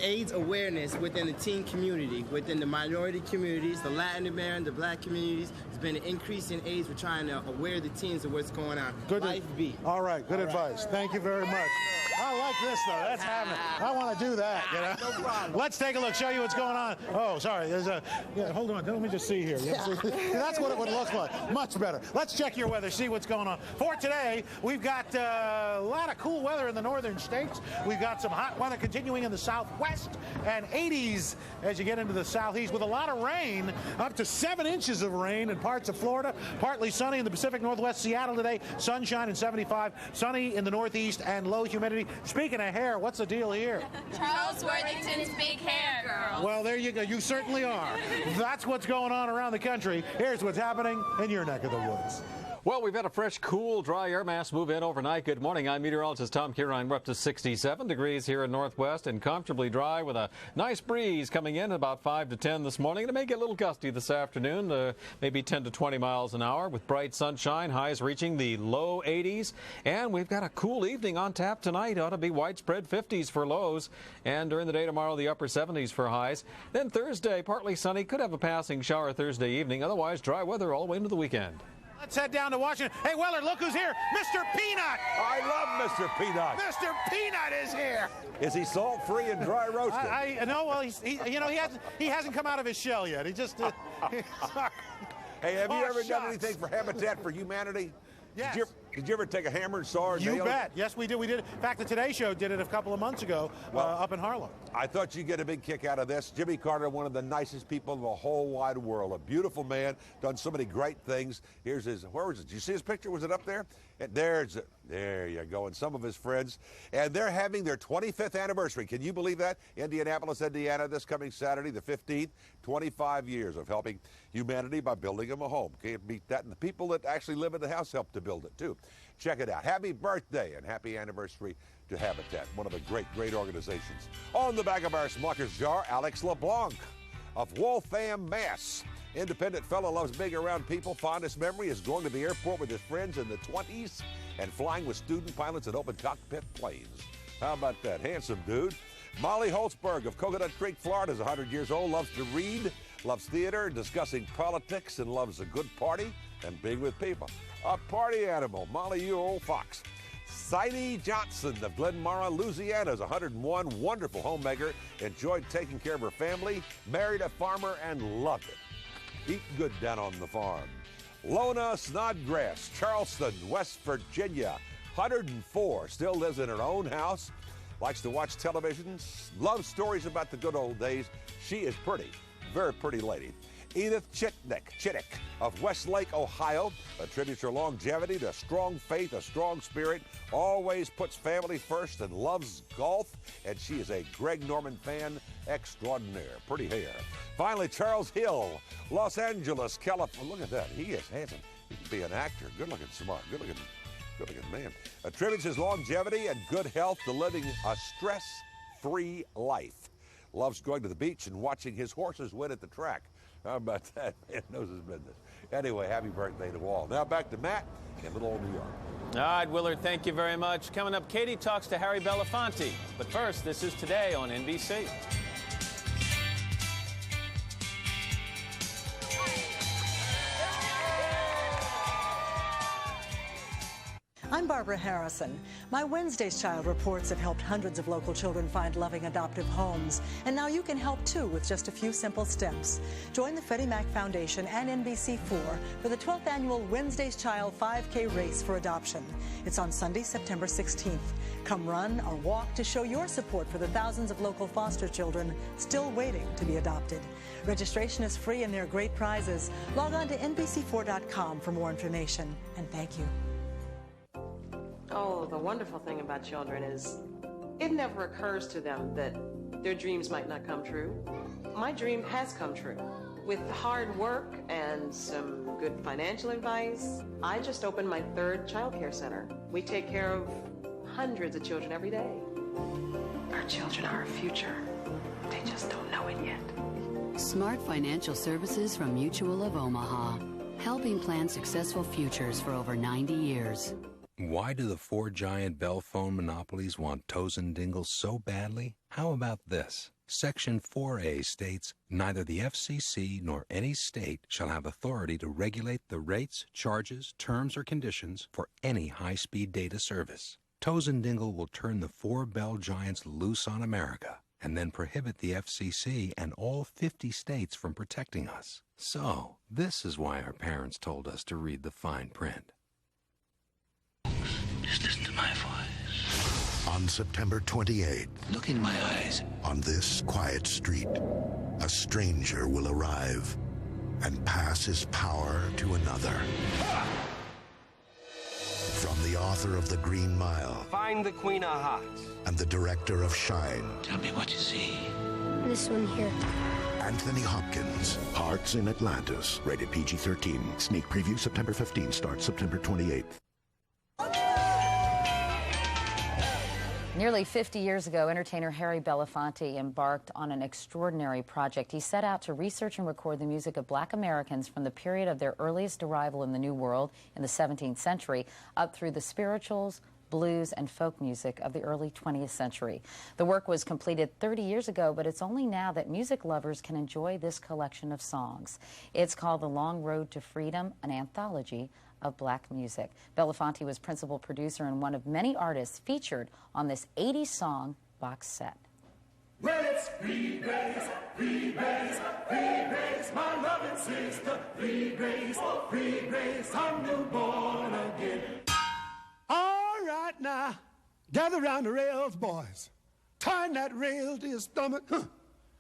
AIDS awareness within the teen community, within the minority communities, the Latin American, the black communities. There's been an increase in AIDS. We're trying to aware the teens of what's going on. Good. Life be. All right. Good advice. Thank you very much. I like this, though. That's happening. I want to do that, you know? No problem. Let's take a look, show you what's going on. Oh, sorry. There's a... Yeah, hold on. Let me just see here. That's what it would look like. Much better. Let's check your weather, see what's going on. For today, we've got a lot of cool weather in the northern states. We've got some hot weather continuing in the southwest and 80s as you get into the southeast with a lot of rain, up to 7 inches of rain in parts of Florida. Partly sunny in the Pacific Northwest. Seattle today, sunshine and 75. Sunny in the northeast and low humidity. Speaking of hair, what's the deal here? Charles Worthington's big hair, girl. Well, there you go. You certainly are. That's what's going on around the country. Here's what's happening in your neck of the woods. Well, we've had a fresh, cool, dry air mass move in overnight. Good morning. I'm meteorologist Tom Kierine. We're up to 67 degrees here in Northwest and comfortably dry with a nice breeze coming in about 5 to 10 this morning. It may get a little gusty this afternoon, maybe 10 to 20 miles an hour with bright sunshine, highs reaching the low 80s. And we've got a cool evening on tap tonight. Ought to be widespread 50s for lows. And during the day tomorrow, the upper 70s for highs. Then Thursday, partly sunny. Could have a passing shower Thursday evening. Otherwise, dry weather all the way into the weekend. Let's head down to Washington. Hey, Weller, look who's here. Mr. Peanut. I love Mr. Peanut. Mr. Peanut is here. Is he salt-free and dry roasted? I know. Well, he hasn't come out of his shell yet. He just. Hey, have you ever done anything for Habitat for Humanity? Yes. Did you ever take a hammer and saw? You bet. Yes, we did. We did. In fact, the Today Show did it a couple of months ago up in Harlem. I thought you'd get a big kick out of this. Jimmy Carter, one of the nicest people in the whole wide world. A beautiful man, done so many great things. Here's his, where was it? Did you see his picture? Was it up there? And there you go, and some of his friends. And they're having their 25th anniversary. Can you believe that? Indianapolis, Indiana, this coming Saturday, the 15th. 25 years of helping humanity by building them a home. Can't beat that. And the people that actually live in the house helped to build it, too. Check it out. Happy birthday and happy anniversary to Habitat, one of the great organizations. On the back of our Smucker's jar, Alex LeBlanc of Waltham, Mass. Independent fellow, loves being around people. Fondest memory is going to the airport with his friends in the 20s and flying with student pilots in open cockpit planes. How about that? Handsome dude. Molly Holtzberg of Coconut Creek, Florida is 100 years old, loves to read, loves theater, discussing politics, and loves a good party and being with people. A party animal, Molly, you old fox. Sidney Johnson of Glenmara, Louisiana is 101, wonderful homemaker, enjoyed taking care of her family, married a farmer, and loved it. Eat good down on the farm. Lona Snodgrass, Charleston, West Virginia, 104, still lives in her own house, likes to watch television, loves stories about the good old days. She is pretty, very pretty lady. Edith Chittick of Westlake, Ohio, attributes her longevity to strong faith, a strong spirit, always puts family first and loves golf, and she is a Greg Norman fan extraordinaire. Pretty hair. Finally, Charles Hill, Los Angeles, California. Look at that. He is handsome. He could be an actor. Good-looking, smart, good-looking man. Attributes his longevity and good health to living a stress-free life. Loves going to the beach and watching his horses win at the track. How about that? Man knows his business. Anyway, happy birthday to all. Now back to Matt in little old New York. All right, Willard, thank you very much. Coming up, Katie talks to Harry Belafonte. But first, this is Today on NBC. I'm Barbara Harrison. My Wednesday's Child reports have helped hundreds of local children find loving adoptive homes. And now you can help too with just a few simple steps. Join the Freddie Mac Foundation and NBC4 for the 12th annual Wednesday's Child 5K race for adoption. It's on Sunday, September 16th. Come run or walk to show your support for the thousands of local foster children still waiting to be adopted. Registration is free and there are great prizes. Log on to NBC4.com for more information. And thank you. Oh, the wonderful thing about children is it never occurs to them that their dreams might not come true. My dream has come true. With hard work and some good financial advice, I just opened my 3rd child care center. We take care of hundreds of children every day. Our children are our future. They just don't know it yet. Smart financial services from Mutual of Omaha, helping plan successful futures for over 90 years. Why do the 4 giant bell phone monopolies want toes and dingles so badly? How about this? Section 4A states, neither the FCC nor any state shall have authority to regulate the rates, charges, terms, or conditions for any high-speed data service. Toes and Dingle will turn the 4 bell giants loose on America and then prohibit the FCC and all 50 states from protecting us. So, this is why our parents told us to read the fine print. Just listen to my voice. On September 28th, look in my eyes. On this quiet street, a stranger will arrive and pass his power to another. From the author of The Green Mile, Find the Queen of Hearts, and the director of Shine, tell me what you see. This one here. Anthony Hopkins. Hearts in Atlantis, rated PG-13. Sneak preview September 15th, starts September 28th. Nearly 50 years ago, entertainer Harry Belafonte embarked on an extraordinary project. He set out to research and record the music of Black Americans from the period of their earliest arrival in the New World in the 17th century up through the spirituals, blues, and folk music of the early 20th century. The work was completed 30 years ago, but it's only now that music lovers can enjoy this collection of songs. It's called The Long Road to Freedom, an anthology of black music. Belafonte was principal producer and one of many artists featured on this 80-song box set. Well, it's free grace, free grace, free grace, my loving sister, free grace, I'm newborn again. Gather round the rails, boys. Turn that rail to your stomach.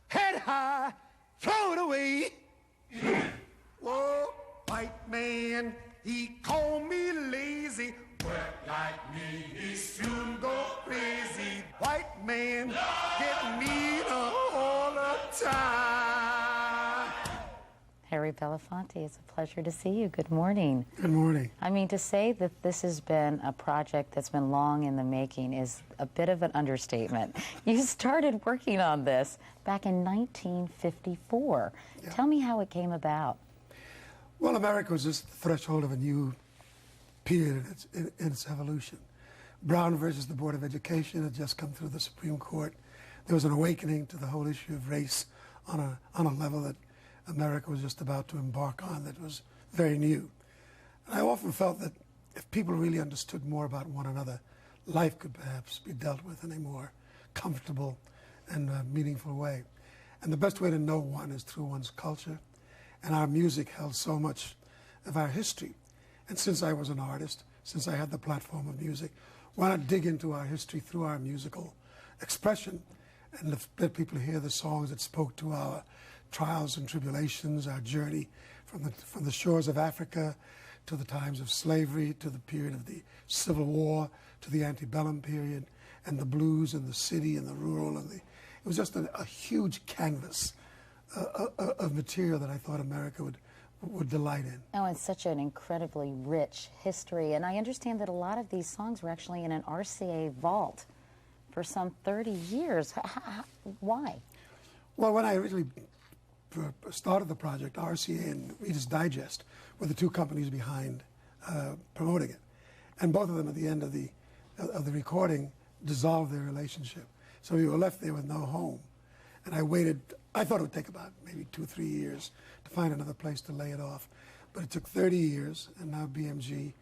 Head high, float away. Whoa, white man, he called me lazy. Work like me, he soon go crazy. White man, get me all the time. Harry Belafonte, it's a pleasure to see you. Good morning. Good morning. I mean, to say that this has been a project that's been long in the making is a bit of an understatement. You started working on this back in 1954. Yeah. Tell me how it came about. Well, America was just the threshold of a new period in its evolution. Brown versus the Board of Education had just come through the Supreme Court. There was an awakening to the whole issue of race on a level that America was just about to embark on that was very new. And I often felt that if people really understood more about one another, life could perhaps be dealt with in a more comfortable and meaningful way. And the best way to know one is through one's culture. And our music held so much of our history. And since I was an artist, since I had the platform of music, why not dig into our history through our musical expression and let people hear the songs that spoke to our trials and tribulations, our journey from the shores of Africa to the times of slavery, to the period of the Civil War, to the antebellum period, and the blues and the city and the rural. And it was just a huge canvas of material that I thought America would delight in. Oh, it's such an incredibly rich history. And I understand that a lot of these songs were actually in an RCA vault for some 30 years. Why? Well, when I originally started the project, RCA and Reader's Digest were the two companies behind promoting it. And both of them at the end of the recording dissolved their relationship. So we were left there with no home. And I waited, I thought it would take about maybe 2 or 3 years to find another place to lay it off. But it took 30 years, and now BMG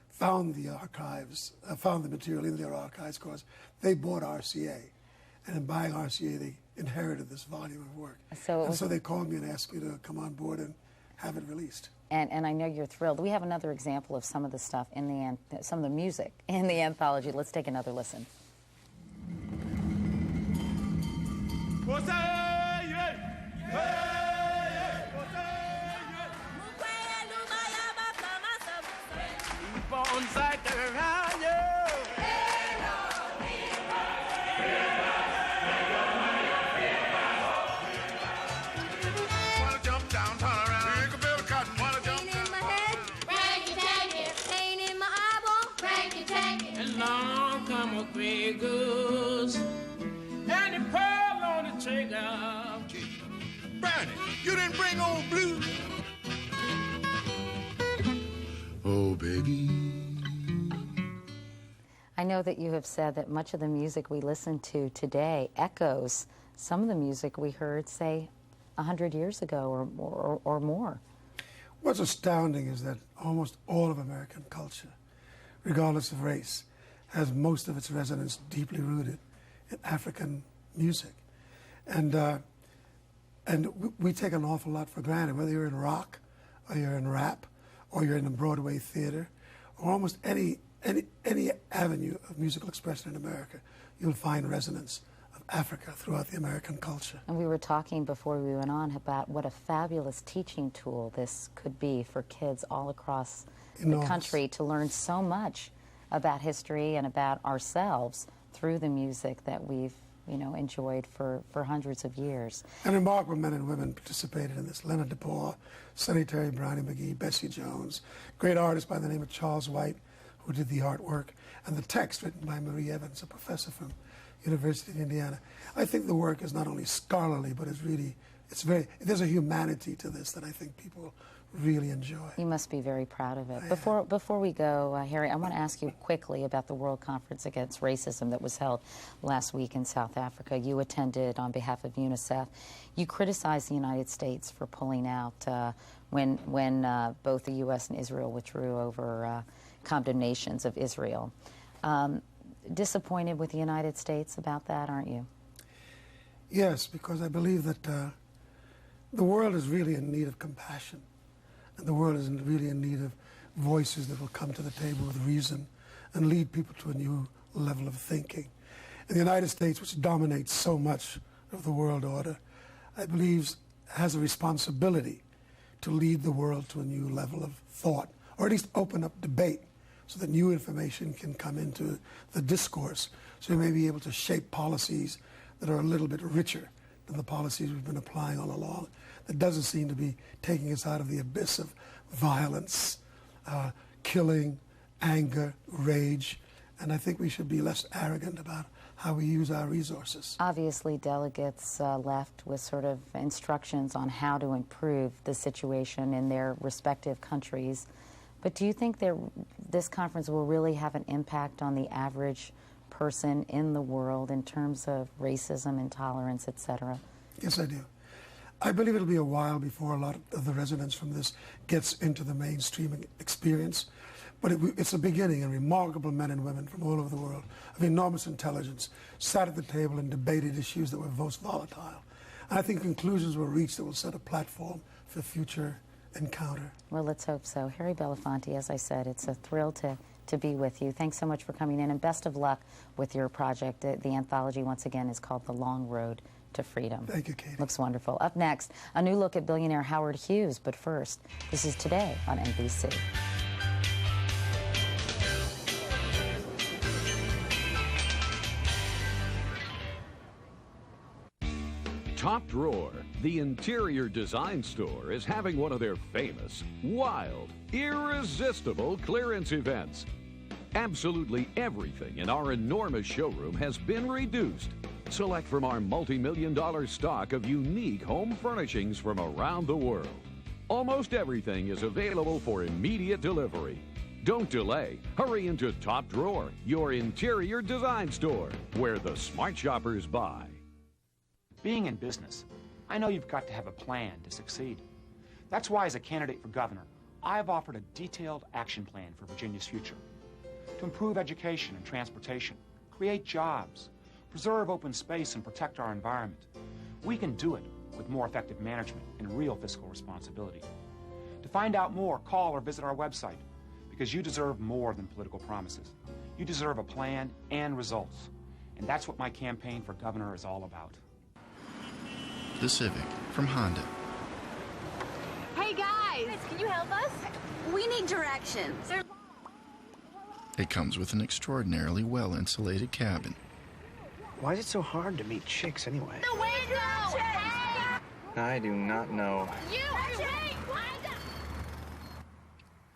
found the archives, found the material in their archives because they bought RCA. And in buying RCA, they inherited this volume of work. So they called me and asked me to come on board and have it released. And I know you're thrilled. We have another example of some of the stuff in some of the music in the anthology. Let's take another listen. You didn't bring old blue. Oh, baby. I know that you have said that much of the music we listen to today echoes some of the music we heard, say, 100 years ago or more. What's astounding is that almost all of American culture, regardless of race, has most of its resonance deeply rooted in African music. And we take an awful lot for granted, whether you're in rock, or you're in rap, or you're in the Broadway theater, or almost any avenue of musical expression in America, you'll find resonance of Africa throughout the American culture. And we were talking before we went on about what a fabulous teaching tool this could be for kids all across the country to learn so much about history and about ourselves through the music that we've enjoyed for hundreds of years. And remarkable men and women participated in this. Leonard DePaul, Sonny Terry, Brownie McGee, Bessie Jones, great artist by the name of Charles White, who did the artwork, and the text written by Marie Evans, a professor from University of Indiana. I think the work is not only scholarly, but there's a humanity to this that I think people really enjoy. You must be very proud of it. Before we go, Harry, I want to ask you quickly about the World Conference Against Racism that was held last week in South Africa. You attended on behalf of UNICEF. You criticized the United States for pulling out when both the U.S. and Israel withdrew over condemnations of Israel. Disappointed with the United States about that, aren't you? Yes, because I believe that the world is really in need of compassion. And the world is really in need of voices that will come to the table with reason and lead people to a new level of thinking. And the United States, which dominates so much of the world order, I believe has a responsibility to lead the world to a new level of thought, or at least open up debate so that new information can come into the discourse, so we may be able to shape policies that are a little bit richer than the policies we've been applying all along, that doesn't seem to be taking us out of the abyss of violence, killing, anger, rage, and I think we should be less arrogant about how we use our resources. Obviously, delegates left with sort of instructions on how to improve the situation in their respective countries. But do you think this conference will really have an impact on the average person in the world in terms of racism, intolerance, etc.? Yes, I do. I believe it'll be a while before a lot of the resonance from this gets into the mainstream experience. But it's a beginning, and remarkable men and women from all over the world of enormous intelligence sat at the table and debated issues that were most volatile. And I think conclusions were reached that will set a platform for future encounter. Well, let's hope so. Harry Belafonte, as I said, it's a thrill to be with you. Thanks so much for coming in, and best of luck with your project. The anthology, once again, is called The Long Road to Freedom. Thank you, Katie. Looks wonderful. Up next, a new look at billionaire Howard Hughes. But first, this is Today on NBC. Top Drawer, the interior design store, is having one of their famous, wild, irresistible clearance events. Absolutely everything in our enormous showroom has been reduced. Select from our multi-million-dollar stock of unique home furnishings from around the world. Almost everything is available for immediate delivery. Don't delay. Hurry into Top Drawer, your interior design store, where the smart shoppers buy. Being in business, I know you've got to have a plan to succeed. That's why, as a candidate for governor, I've offered a detailed action plan for Virginia's future. To improve education and transportation, create jobs, preserve open space, and protect our environment. We can do it with more effective management and real fiscal responsibility. To find out more, call or visit our website, because you deserve more than political promises. You deserve a plan and results. And that's what my campaign for governor is all about. The Civic from Honda. Hey guys, can you help us? We need directions. It comes with an extraordinarily well-insulated cabin. Why is it so hard to meet chicks anyway? The window! I do not know.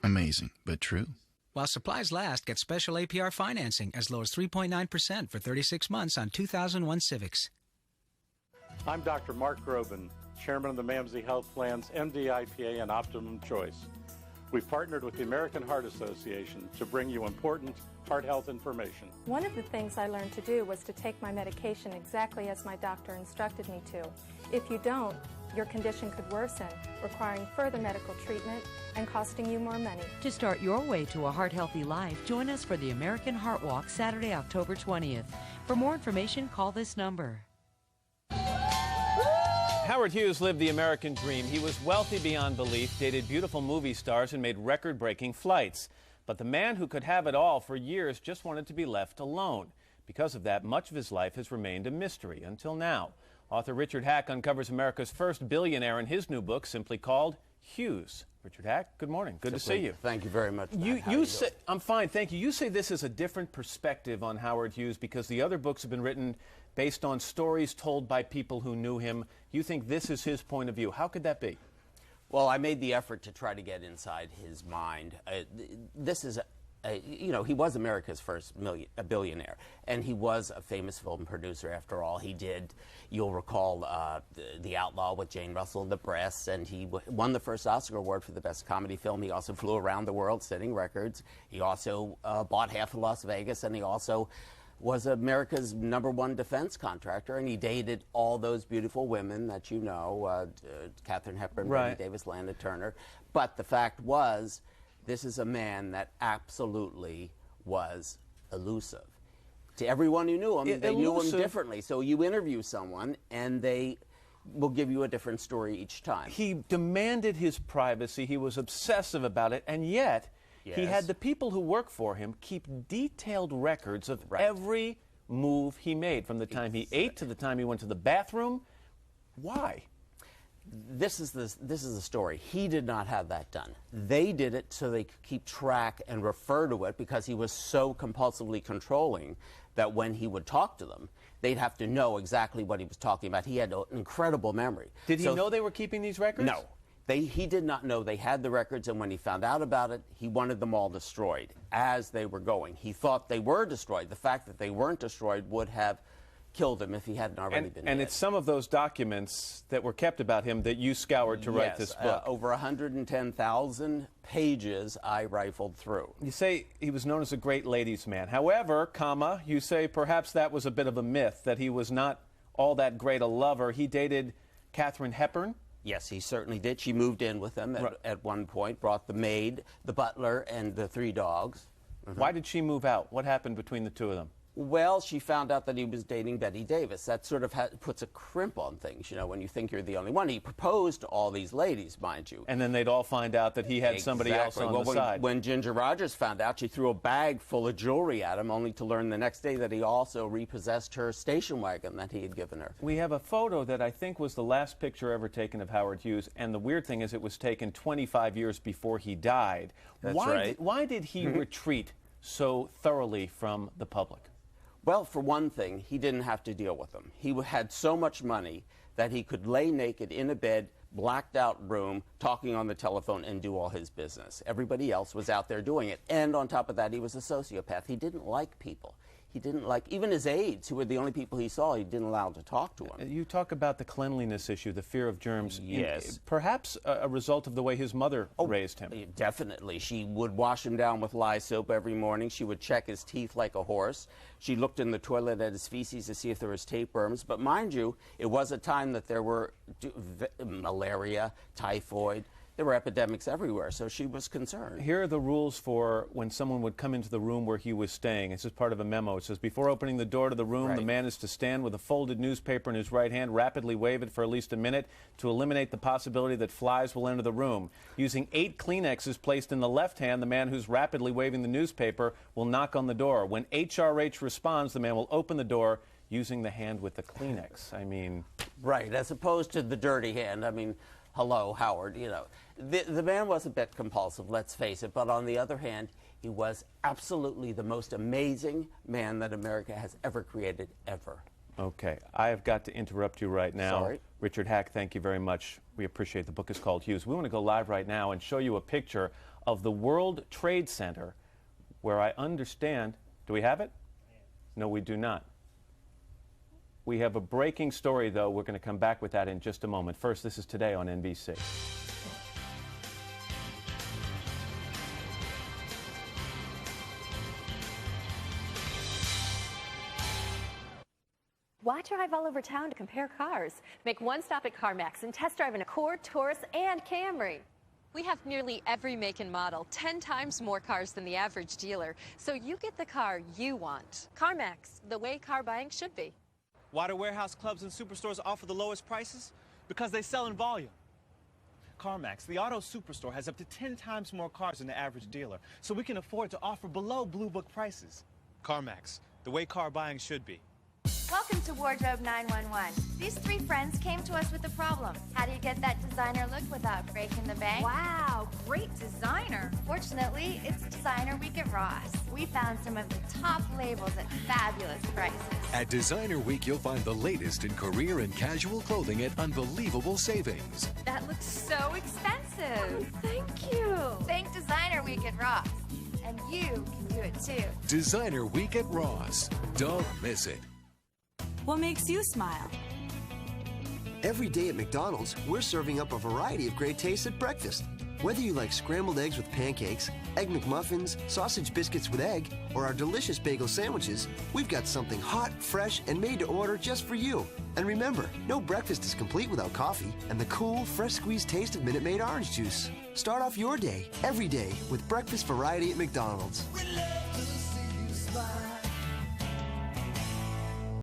Amazing, but true. While supplies last, get special APR financing as low as 3.9% for 36 months on 2001 Civics. I'm Dr. Mark Groban, Chairman of the Mamsie Health Plan's MDIPA and Optimum Choice. We've partnered with the American Heart Association to bring you important heart health information. One of the things I learned to do was to take my medication exactly as my doctor instructed me to. If you don't, your condition could worsen, requiring further medical treatment and costing you more money. To start your way to a heart-healthy life, join us for the American Heart Walk Saturday, October 20th. For more information, call this number. Howard Hughes lived the American dream. He was wealthy beyond belief, dated beautiful movie stars, and made record-breaking flights. But the man who could have it all for years just wanted to be left alone. Because of that, much of his life has remained a mystery until now. Author Richard Hack uncovers America's first billionaire in his new book, simply called Hughes. Richard Hack, good morning. Good to see you. Thank you very much. You say, I'm fine, thank you. You say this is a different perspective on Howard Hughes because the other books have been written based on stories told by people who knew him. You think this is his point of view. How could that be? Well, I made the effort to try to get inside his mind. This is he was America's first billionaire, and he was a famous film producer after all. He did, you'll recall, The Outlaw with Jane Russell and the Breasts, and he won the first Oscar award for the best comedy film. He also flew around the world setting records. He also bought half of Las Vegas, and he also was America's #1 defense contractor, and he dated all those beautiful women that you know, Katharine Hepburn, Right. Bette Davis, Lana Turner. But the fact was, this is a man that absolutely was elusive. To everyone who knew him, they knew him differently. So you interview someone, and they will give you a different story each time. He demanded his privacy. He was obsessive about it, and yet He had the people who work for him keep detailed records of every move he made, from the time he ate to the time he went to the bathroom. Why? This is the story. He did not have that done. They did it so they could keep track and refer to it, because he was so compulsively controlling that when he would talk to them, they'd have to know exactly what he was talking about. He had an incredible memory. Did he know they were keeping these records? No. He did not know they had the records, and when he found out about it, he wanted them all destroyed as they were going. He thought they were destroyed. The fact that they weren't destroyed would have killed him if he hadn't already been dead. And it's some of those documents that were kept about him that you scoured to write this book. Over 110,000 pages I rifled through. You say he was known as a great ladies' man. However, you say perhaps that was a bit of a myth, that he was not all that great a lover. He dated Katharine Hepburn. Yes, he certainly did. She moved in with him at one point, brought the maid, the butler, and the 3 dogs. Why did she move out? What happened between the two of them? Well, she found out that he was dating Betty Davis. That sort of puts a crimp on things, you know, when you think you're the only one. He proposed to all these ladies, mind you. And then they'd all find out that he had somebody else on the side. When Ginger Rogers found out, she threw a bag full of jewelry at him, only to learn the next day that he also repossessed her station wagon that he had given her. We have a photo that I think was the last picture ever taken of Howard Hughes, and the weird thing is it was taken 25 years before he died. That's right. Why did he retreat so thoroughly from the public? Well, for one thing, he didn't have to deal with them. He had so much money that he could lay naked in a bed, blacked out room, talking on the telephone, and do all his business. Everybody else was out there doing it. And on top of that, he was a sociopath. He didn't like people. He didn't like, even his aides, who were the only people he saw, he didn't allow to talk to him. You talk about the cleanliness issue, the fear of germs. Yes. Perhaps a result of the way his mother raised him. Definitely. She would wash him down with lye soap every morning. She would check his teeth like a horse. She looked in the toilet at his feces to see if there was tapeworms. But mind you, it was a time that there were malaria, typhoid. There were epidemics everywhere, so she was concerned. Here are the rules for when someone would come into the room where he was staying. This is part of a memo. It says, before opening the door to the room, the man is to stand with a folded newspaper in his right hand, rapidly wave it for at least a minute to eliminate the possibility that flies will enter the room. Using 8 Kleenexes placed in the left hand, the man who's rapidly waving the newspaper will knock on the door. When HRH responds, the man will open the door using the hand with the Kleenex. I mean... Right, as opposed to the dirty hand. I mean... Hello, Howard, you know. The man was a bit compulsive, let's face it, but on the other hand, he was absolutely the most amazing man that America has ever created, ever. Okay, I have got to interrupt you right now. Sorry. Richard Hack, thank you very much. We appreciate the book is called Hughes. We want to go live right now and show you a picture of the World Trade Center, where I understand, do we have it? No, we do not. We have a breaking story, though. We're going to come back with that in just a moment. First, this is Today on NBC. Why drive all over town to compare cars? Make one stop at CarMax and test drive an Accord, Taurus, and Camry. We have nearly every make and model, 10 times more cars than the average dealer, so you get the car you want. CarMax, the way car buying should be. Why do warehouse clubs and superstores offer the lowest prices? Because they sell in volume. CarMax, the auto superstore, has up to 10 times more cars than the average dealer, so we can afford to offer below Blue Book prices. CarMax, the way car buying should be. Welcome to Wardrobe 911. These 3 friends came to us with a problem. How do you get that designer look without breaking the bank? Wow, great designer. Fortunately, it's Designer Week at Ross. We found some of the top labels at fabulous prices. At Designer Week, you'll find the latest in career and casual clothing at unbelievable savings. That looks so expensive. Oh, thank you. Thank Designer Week at Ross. And you can do it too. Designer Week at Ross. Don't miss it. What makes you smile? Every day at McDonald's, we're serving up a variety of great tastes at breakfast. Whether you like scrambled eggs with pancakes, Egg McMuffins, sausage biscuits with egg, or our delicious bagel sandwiches, we've got something hot, fresh, and made to order just for you. And remember, no breakfast is complete without coffee and the cool, fresh squeezed taste of Minute Maid orange juice. Start off your day, every day, with breakfast variety at McDonald's.